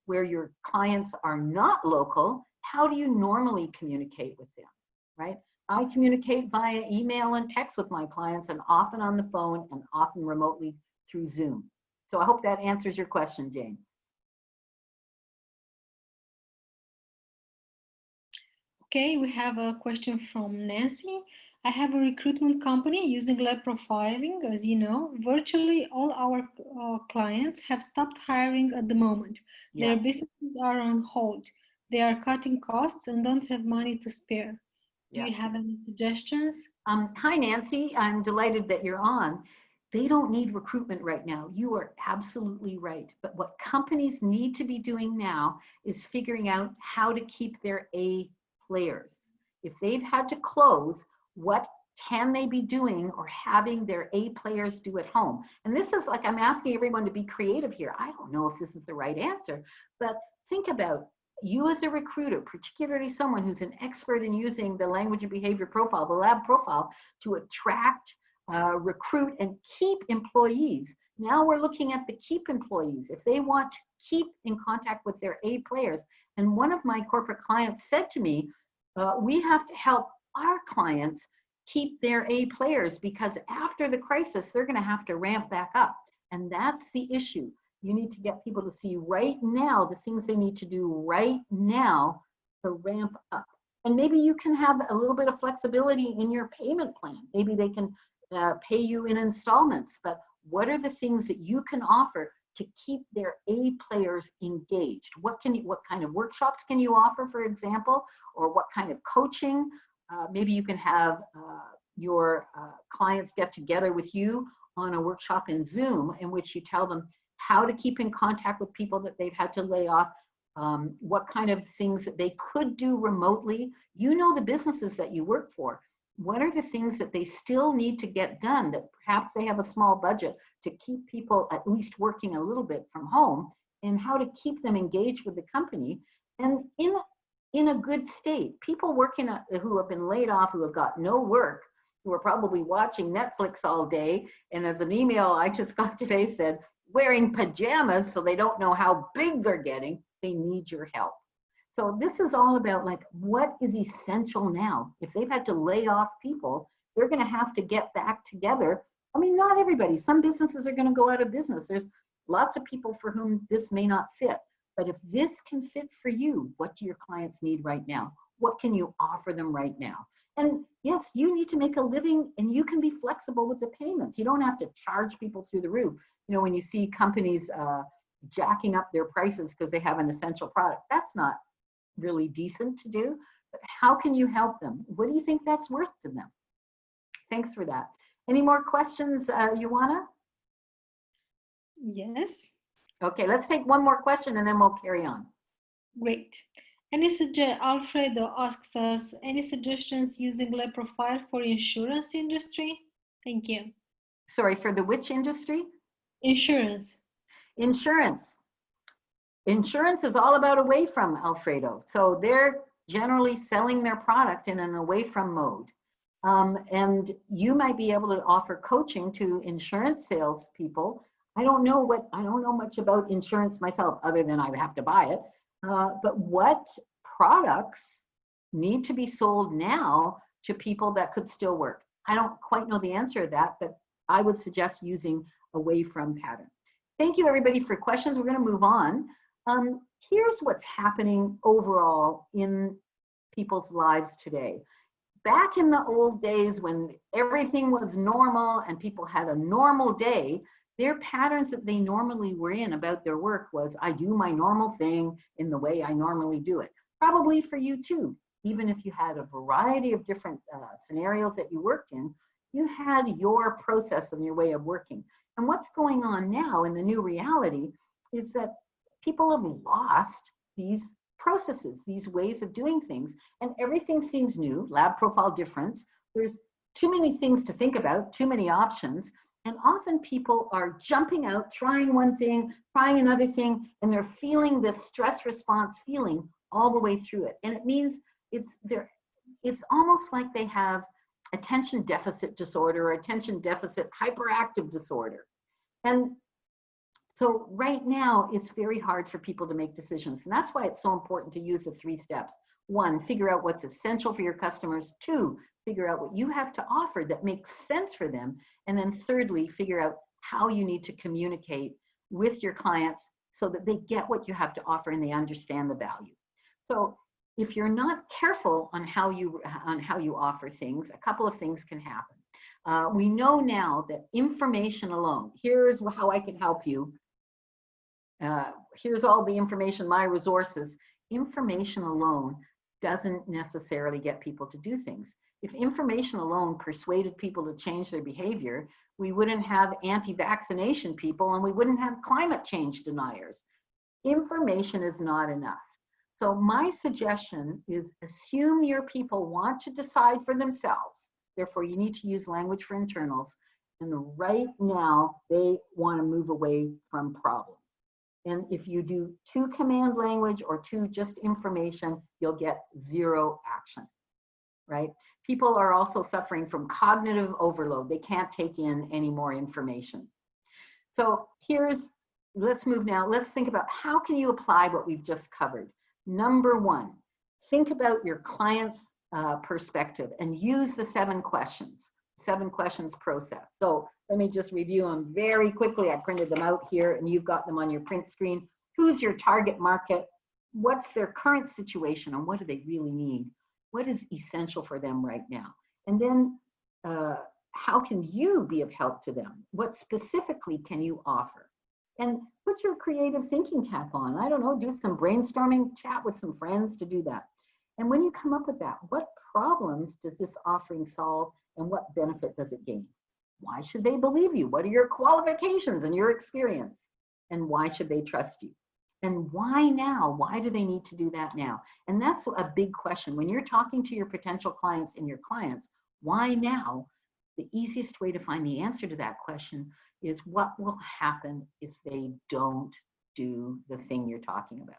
where your clients are not local, how do you normally communicate with them, right? I communicate via email and text with my clients, and often on the phone and often remotely through Zoom. So I hope that answers your question, Jane. Okay, we have a question from Nancy. I have a recruitment company using live profiling. As you know, virtually all our clients have stopped hiring at the moment. Yeah. Their businesses are on hold. They are cutting costs and don't have money to spare. Do you have any suggestions? Hi, Nancy. I'm delighted that you're on. They don't need recruitment right now. You are absolutely right. But what companies need to be doing now is figuring out how to keep their A players. If they've had to close, what can they be doing or having their A players do at home? And this is like, I'm asking everyone to be creative here. I don't know if this is the right answer, but think about you as a recruiter, particularly someone who's an expert in using the language and behavior profile, the lab profile, to attract, recruit, and keep employees. Now we're looking at the keep employees. If they want to keep in contact with their A players, and one of my corporate clients said to me, we have to help our clients keep their A players, because after the crisis, they're going to have to ramp back up. And that's the issue. You need to get people to see right now the things they need to do right now to ramp up. And maybe you can have a little bit of flexibility in your payment plan. Maybe they can pay you in installments, but what are the things that you can offer to keep their A players engaged? What kind of workshops can you offer, for example, or what kind of coaching? Maybe you can have your clients get together with you on a workshop in Zoom in which you tell them how to keep in contact with people that they've had to lay off, what kind of things that they could do remotely. You know the businesses that you work for. What are the things that they still need to get done that perhaps they have a small budget to keep people at least working a little bit from home, and how to keep them engaged with the company and in a good state. People working who have been laid off, who have got no work, who are probably watching Netflix all day, and as an email I just got today said, wearing pajamas so they don't know how big they're getting, they need your help. So this is all about like what is essential now. If they've had to lay off people, they're going to have to get back together. I mean, not everybody. Some businesses are going to go out of business. There's lots of people for whom this may not fit. But if this can fit for you, what do your clients need right now? What can you offer them right now? And yes, you need to make a living, and you can be flexible with the payments. You don't have to charge people through the roof. You know, when you see companies jacking up their prices because they have an essential product, that's not really decent to do. But how can you help them? What do you think that's worth to them? Thanks for that. Any more questions, Joanna? Yes. Okay, let's take one more question and then we'll carry on. Great. Alfredo asks us, any suggestions using Le Profile for insurance industry? Thank you. Sorry, for the which industry? Insurance. Insurance. Insurance is all about away from, Alfredo. So they're generally selling their product in an away from mode. And you might be able to offer coaching to insurance salespeople. I don't know much about insurance myself other than I have to buy it. But what products need to be sold now to people that could still work? I don't quite know the answer to that, but I would suggest using away from pattern. Thank you everybody for questions. We're going to move on. Here's what's happening overall in people's lives today. Back in the old days when everything was normal and people had a normal day, their patterns that they normally were in about their work was, I do my normal thing in the way I normally do it. Probably for you too. Even if you had a variety of different scenarios that you worked in, you had your process and your way of working. And what's going on now in the new reality is that people have lost these processes, these ways of doing things, and everything seems new, lab profile difference. There's too many things to think about, too many options, and often people are jumping out, trying one thing, trying another thing, and they're feeling this stress response feeling all the way through it. And it means it's almost like they have attention deficit disorder or attention deficit hyperactive disorder. And so right now, it's very hard for people to make decisions. And that's why it's so important to use the 3 steps. 1, figure out what's essential for your customers. 2, figure out what you have to offer that makes sense for them. And then thirdly, figure out how you need to communicate with your clients so that they get what you have to offer and they understand the value. So if you're not careful on how you offer things, a couple of things can happen. We know now that information alone, here's how I can help you. Here's all the information, my resources. Information alone doesn't necessarily get people to do things. If information alone persuaded people to change their behavior, we wouldn't have anti-vaccination people and we wouldn't have climate change deniers. Information is not enough. So my suggestion is assume your people want to decide for themselves. Therefore, you need to use language for internals. And right now, they want to move away from problems. And if you do 2 command language or 2 just information, you'll get 0 action, right? People are also suffering from cognitive overload. They can't take in any more information. So let's move now. Let's think about how can you apply what we've just covered. Number 1, think about your client's perspective and use the 7 questions. 7 questions process. So let me just review them very quickly. I printed them out here and you've got them on your print screen. Who's your target market? What's their current situation and what do they really need? What is essential for them right now? And then how can you be of help to them? What specifically can you offer? And put your creative thinking cap on. I don't know, do some brainstorming, chat with some friends to do that. And when you come up with that, what problems does this offering solve and what benefit does it gain? Why should they believe you? What are your qualifications and your experience? And why should they trust you? And why now? Why do they need to do that now? And that's a big question. When you're talking to your potential clients and your clients, why now? The easiest way to find the answer to that question is what will happen if they don't do the thing you're talking about?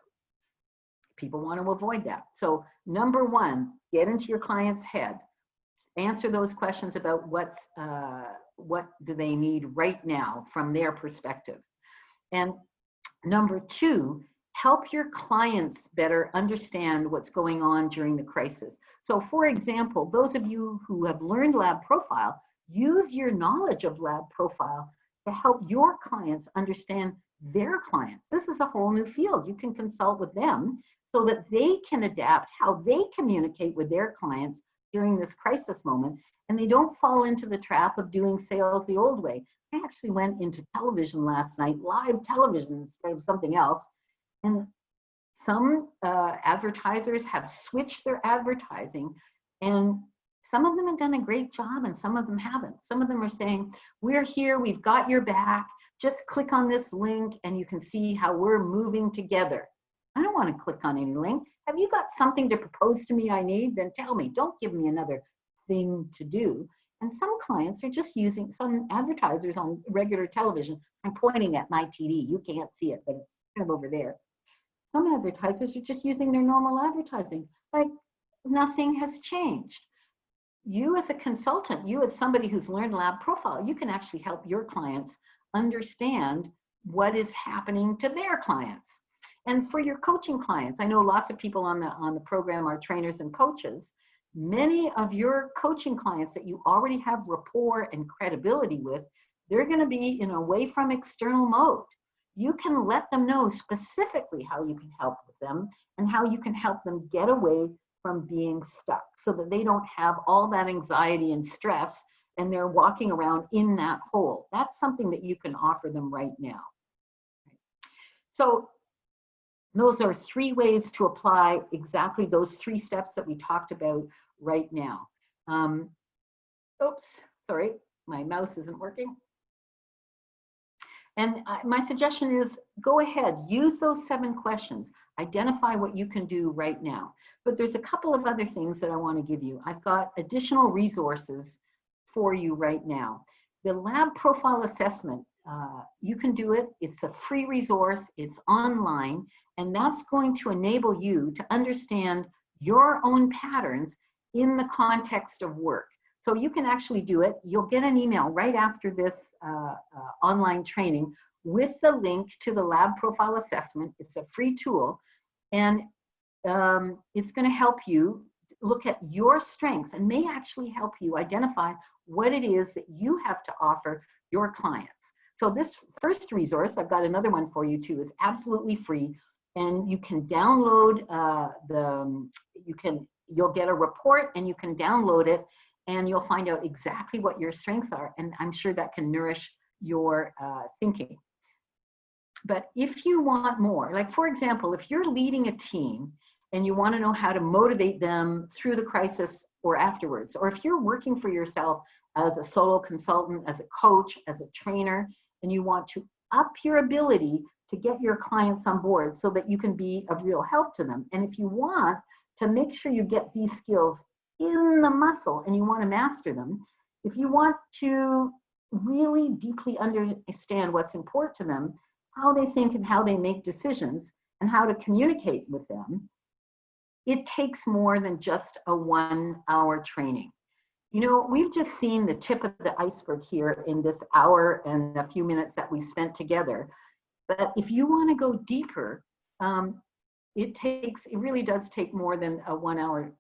People want to avoid that. So number one, get into your client's head. Answer those questions about what do they need right now from their perspective. And number two, help your clients better understand what's going on during the crisis. So for example, those of you who have learned Lab Profile, use your knowledge of Lab Profile to help your clients understand their clients. This is a whole new field. You can consult with them so that they can adapt how they communicate with their clients during this crisis moment, and they don't fall into the trap of doing sales the old way. I actually went into television last night, live television instead of something else, and some advertisers have switched their advertising, and some of them have done a great job and some of them haven't. Some of them are saying, we're here, we've got your back, just click on this link and you can see how we're moving together. I don't want to click on any link. Have you got something to propose to me I need? Then tell me, don't give me another thing to do. And some clients are just using, some advertisers on regular television, I'm pointing at my TV, you can't see it, but it's kind of over there. Some advertisers are just using their normal advertising, like nothing has changed. You as a consultant, you as somebody who's learned Lab Profile, you can actually help your clients understand what is happening to their clients. And for your coaching clients, I know lots of people on the program are trainers and coaches. Many of your coaching clients that you already have rapport and credibility with, they're going to be in away from external mode. You can let them know specifically how you can help with them and how you can help them get away from being stuck so that they don't have all that anxiety and stress and they're walking around in that hole. That's something that you can offer them right now. So those are 3 ways to apply exactly those 3 steps that we talked about right now. Oops, sorry, my mouse isn't working. And my suggestion is go ahead, use those 7 questions, identify what you can do right now. But there's a couple of other things that I want to give you. I've got additional resources for you right now. The Lab Profile Assessment, you can do it. It's a free resource, it's online, and that's going to enable you to understand your own patterns in the context of work. So you can actually do it. You'll get an email right after this online training with the link to the Lab Profile Assessment. It's a free tool, and it's going to help you look at your strengths and may actually help you identify what it is that you have to offer your clients. So this first resource, I've got another one for you too, is absolutely free, and you can download you'll get a report and you can download it, and you'll find out exactly what your strengths are, and I'm sure that can nourish your thinking. But if you want more, like for example, if you're leading a team and you want to know how to motivate them through the crisis or afterwards, or if you're working for yourself as a solo consultant, as a coach, as a trainer, and you want to up your ability to get your clients on board so that you can be of real help to them, and if you want to make sure you get these skills in the muscle and you want to master them, if you want to really deeply understand what's important to them, how they think and how they make decisions, and how to communicate with them, it takes more than just a 1-hour training. You know, we've just seen the tip of the iceberg here in this hour and a few minutes that we spent together. But if you want to go deeper, it really does take more than a 1-hour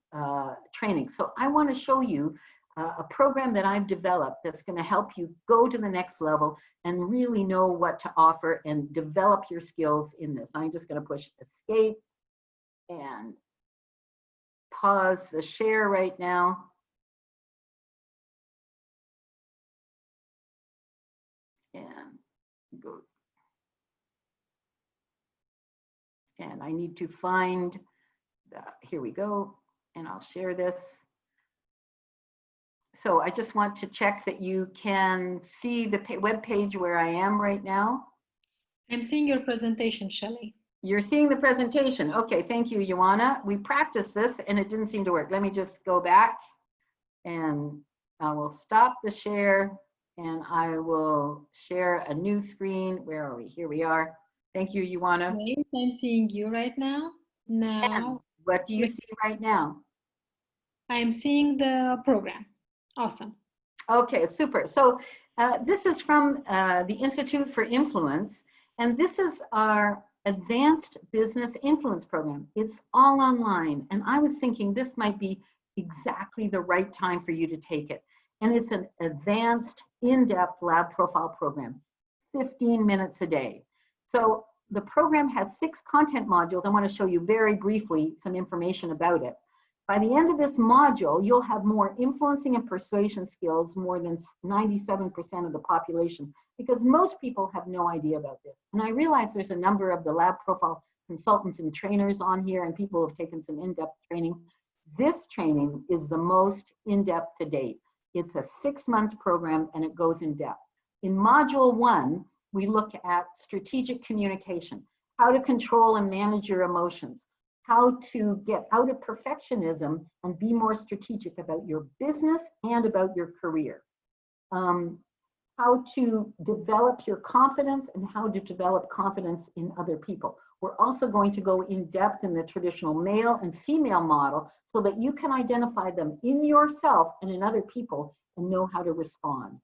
training. So I want to show you a program that I've developed that's going to help you go to the next level and really know what to offer and develop your skills in this. I'm just going to push escape and pause the share right now. And go. And I need to find, here we go, and I'll share this. So I just want to check that you can see the web page where I am right now. I'm seeing your presentation, Shelley. You're seeing the presentation. Okay, thank you, Joanna. We practiced this and it didn't seem to work. Let me just go back and I will stop the share and I will share a new screen. Where are we? Here we are. Thank you, Joanna. Great. I'm seeing you right now. And what do you see right now? I'm seeing the program. Awesome. Okay, super. So this is from the Institute for Influence, and this is our Advanced Business Influence Program. It's all online, and I was thinking this might be exactly the right time for you to take it. And it's an advanced, in-depth lab profile program, 15 minutes a day. So the program has 6 content modules. I want to show you very briefly some information about it. By the end of this module, you'll have more influencing and persuasion skills, more than 97% of the population, because most people have no idea about this. And I realize there's a number of the lab profile consultants and trainers on here, and people have taken some in-depth training. This training is the most in-depth to date. It's a 6-month program, and it goes in depth. In module 1, we look at strategic communication, how to control and manage your emotions, how to get out of perfectionism and be more strategic about your business and about your career. How to develop your confidence and how to develop confidence in other people. We're also going to go in depth in the traditional male and female model so that you can identify them in yourself and in other people and know how to respond.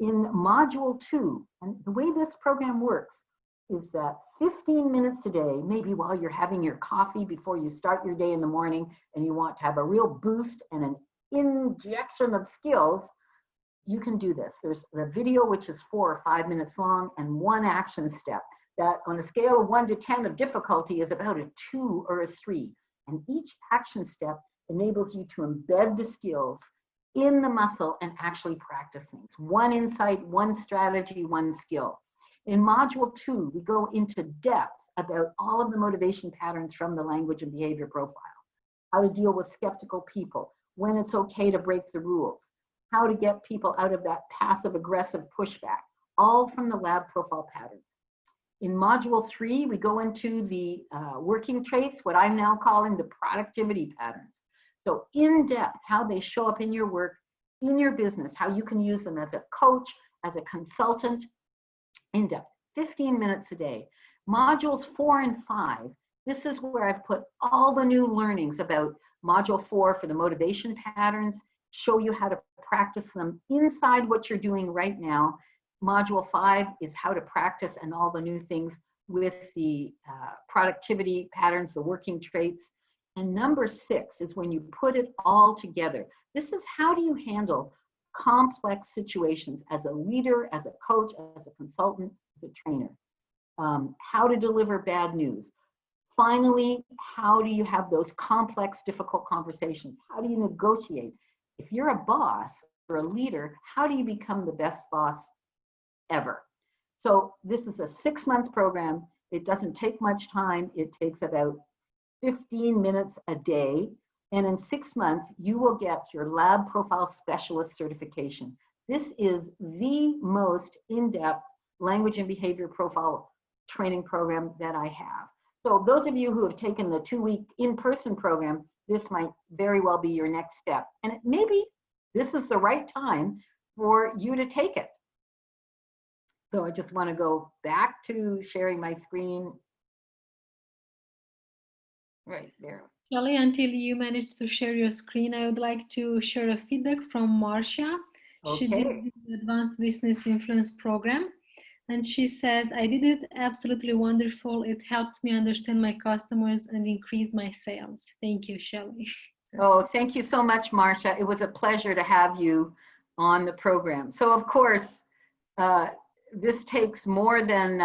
In module 2, and the way this program works is that 15 minutes a day, maybe while you're having your coffee before you start your day in the morning and you want to have a real boost and an injection of skills, you can do this. There's a video which is 4 or 5 minutes long and 1 action step that on a scale of 1 to 10 of difficulty is about a 2 or a 3. And each action step enables you to embed the skills in the muscle and actually practice things. 1 insight, 1 strategy, 1 skill. In module 2, we go into depth about all of the motivation patterns from the language and behavior profile, how to deal with skeptical people, when it's okay to break the rules, how to get people out of that passive aggressive pushback, all from the lab profile patterns. In module 3, we go into the working traits, what I'm now calling the productivity patterns. So in depth, how they show up in your work, in your business, how you can use them as a coach, as a consultant, in depth, 15 minutes a day. Modules 4 and 5, this is where I've put all the new learnings about module 4 for the motivation patterns, show you how to practice them inside what you're doing right now. Module 5 is how to practice and all the new things with the productivity patterns, the working traits. And number 6 is when you put it all together. This is how do you handle complex situations as a leader, as a coach, as a consultant, as a trainer. How to deliver bad news. Finally, how do you have those complex, difficult conversations? How do you negotiate? If you're a boss or a leader, how do you become the best boss ever? So this is a 6-month program. It doesn't take much time. It takes about 15 minutes a day. And in 6 months, you will get your lab profile specialist certification. This is the most in-depth language and behavior profile training program that I have. So those of you who have taken the 2-week in-person program, this might very well be your next step. And maybe this is the right time for you to take it. So I just want to go back to sharing my screen. Right there. Shelley, until you manage to share your screen, I would like to share a feedback from Marcia. Okay. She did the Advanced Business Influence program. And she says, I did it absolutely wonderful. It helped me understand my customers and increase my sales. Thank you, Shelley. Oh, thank you so much, Marcia. It was a pleasure to have you on the program. So of course, this takes more than,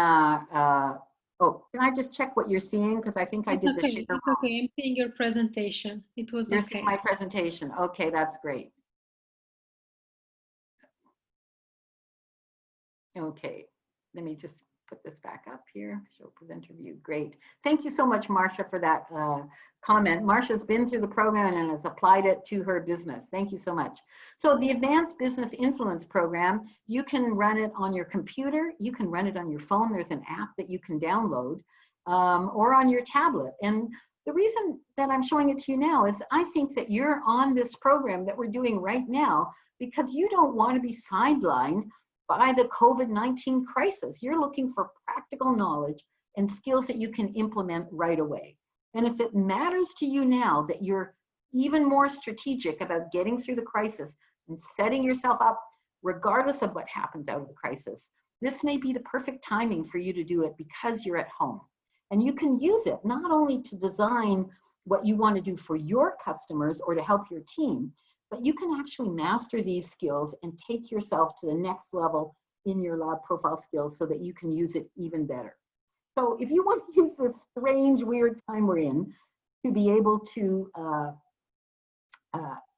oh, can I just check what you're seeing? Because I think I did the share It's wrong. okay. I'm seeing your presentation. It was You're seeing okay. my presentation. Okay, that's great. Okay, let me just put this back up here. Show presenter view. Great. Thank you so much, Marcia, for that comment. Marcia's been through the program and has applied it to her business. Thank you so much. So the Advanced Business Influence Program, you can run it on your computer. You can run it on your phone. There's an app that you can download, or on your tablet. And the reason that I'm showing it to you now is I think that you're on this program that we're doing right now because you don't want to be sidelined by the COVID-19 crisis. You're looking for practical knowledge and skills that you can implement right away. And if it matters to you now that you're even more strategic about getting through the crisis and setting yourself up regardless of what happens out of the crisis, this may be the perfect timing for you to do it because you're at home. And you can use it not only to design what you want to do for your customers or to help your team, but you can actually master these skills and take yourself to the next level in your lab profile skills so that you can use it even better. So if you want to use this strange, weird time we're in to be able to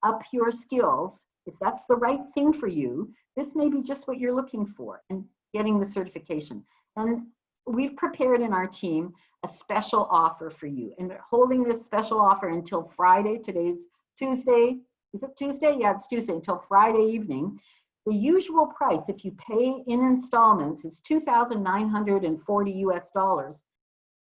up your skills, if that's the right thing for you, this may be just what you're looking for and getting the certification. And we've prepared in our team a special offer for you, and we're holding this special offer until Friday. Today's Tuesday. Is it Tuesday? Yeah, it's Tuesday, until Friday evening. The usual price, if you pay in installments, is $2,940 US.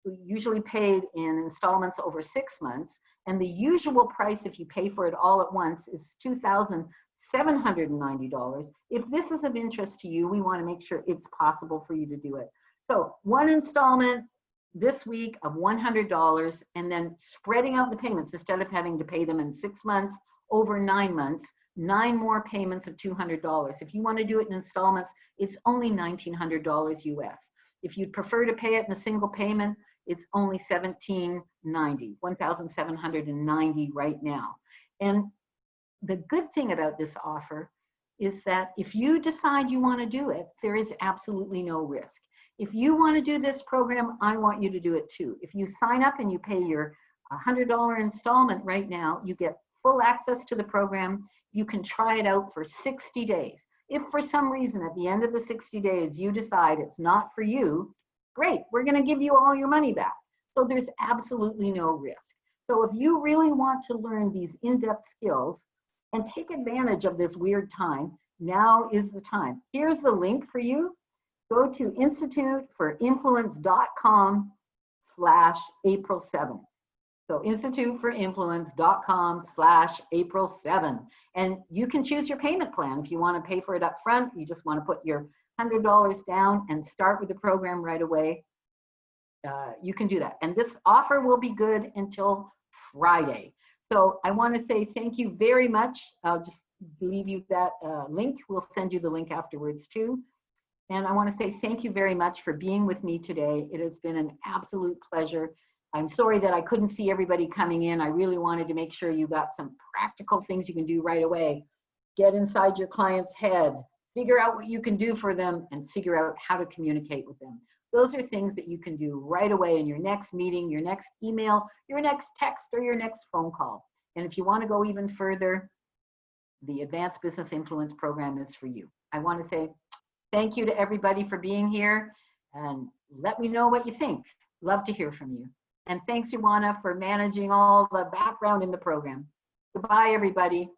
We usually paid in installments over 6 months. And the usual price, if you pay for it all at once, is $2,790. If this is of interest to you, we want to make sure it's possible for you to do it. So one installment this week of $100, and then spreading out the payments instead of having to pay them in 6 months, over 9 months, 9 more payments of $200. If you want to do it in installments, it's only $1,900 US. If you'd prefer to pay it in a single payment, it's only $1,790 right now. And the good thing about this offer is that if you decide you want to do it, there is absolutely no risk. If you want to do this program, I want you to do it too. If you sign up and you pay your $100 installment right now, you get full access to the program. You can try it out for 60 days. If for some reason at the end of the 60 days you decide it's not for you, great, we're going to give you all your money back. So there's absolutely no risk. So if you really want to learn these in-depth skills and take advantage of this weird time, now is the time. Here's the link for you. Go to instituteforiinfluence.com/April 7th. So instituteforiinfluence.com/April 7th. And you can choose your payment plan. If you want to pay for it up front, you just want to put your $100 down and start with the program right away, you can do that. And this offer will be good until Friday. So I want to say thank you very much. I'll just leave you that link. We'll send you the link afterwards too. And I want to say thank you very much for being with me today. It has been an absolute pleasure. I'm sorry that I couldn't see everybody coming in. I really wanted to make sure you got some practical things you can do right away. Get inside your client's head, figure out what you can do for them, and figure out how to communicate with them. Those are things that you can do right away in your next meeting, your next email, your next text, or your next phone call. And if you want to go even further, the Advanced Business Influence Program is for you. I want to say thank you to everybody for being here, and let me know what you think. Love to hear from you. And thanks, Ioana, for managing all the background in the program. Goodbye, everybody.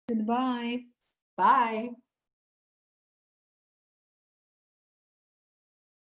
Goodbye. Bye.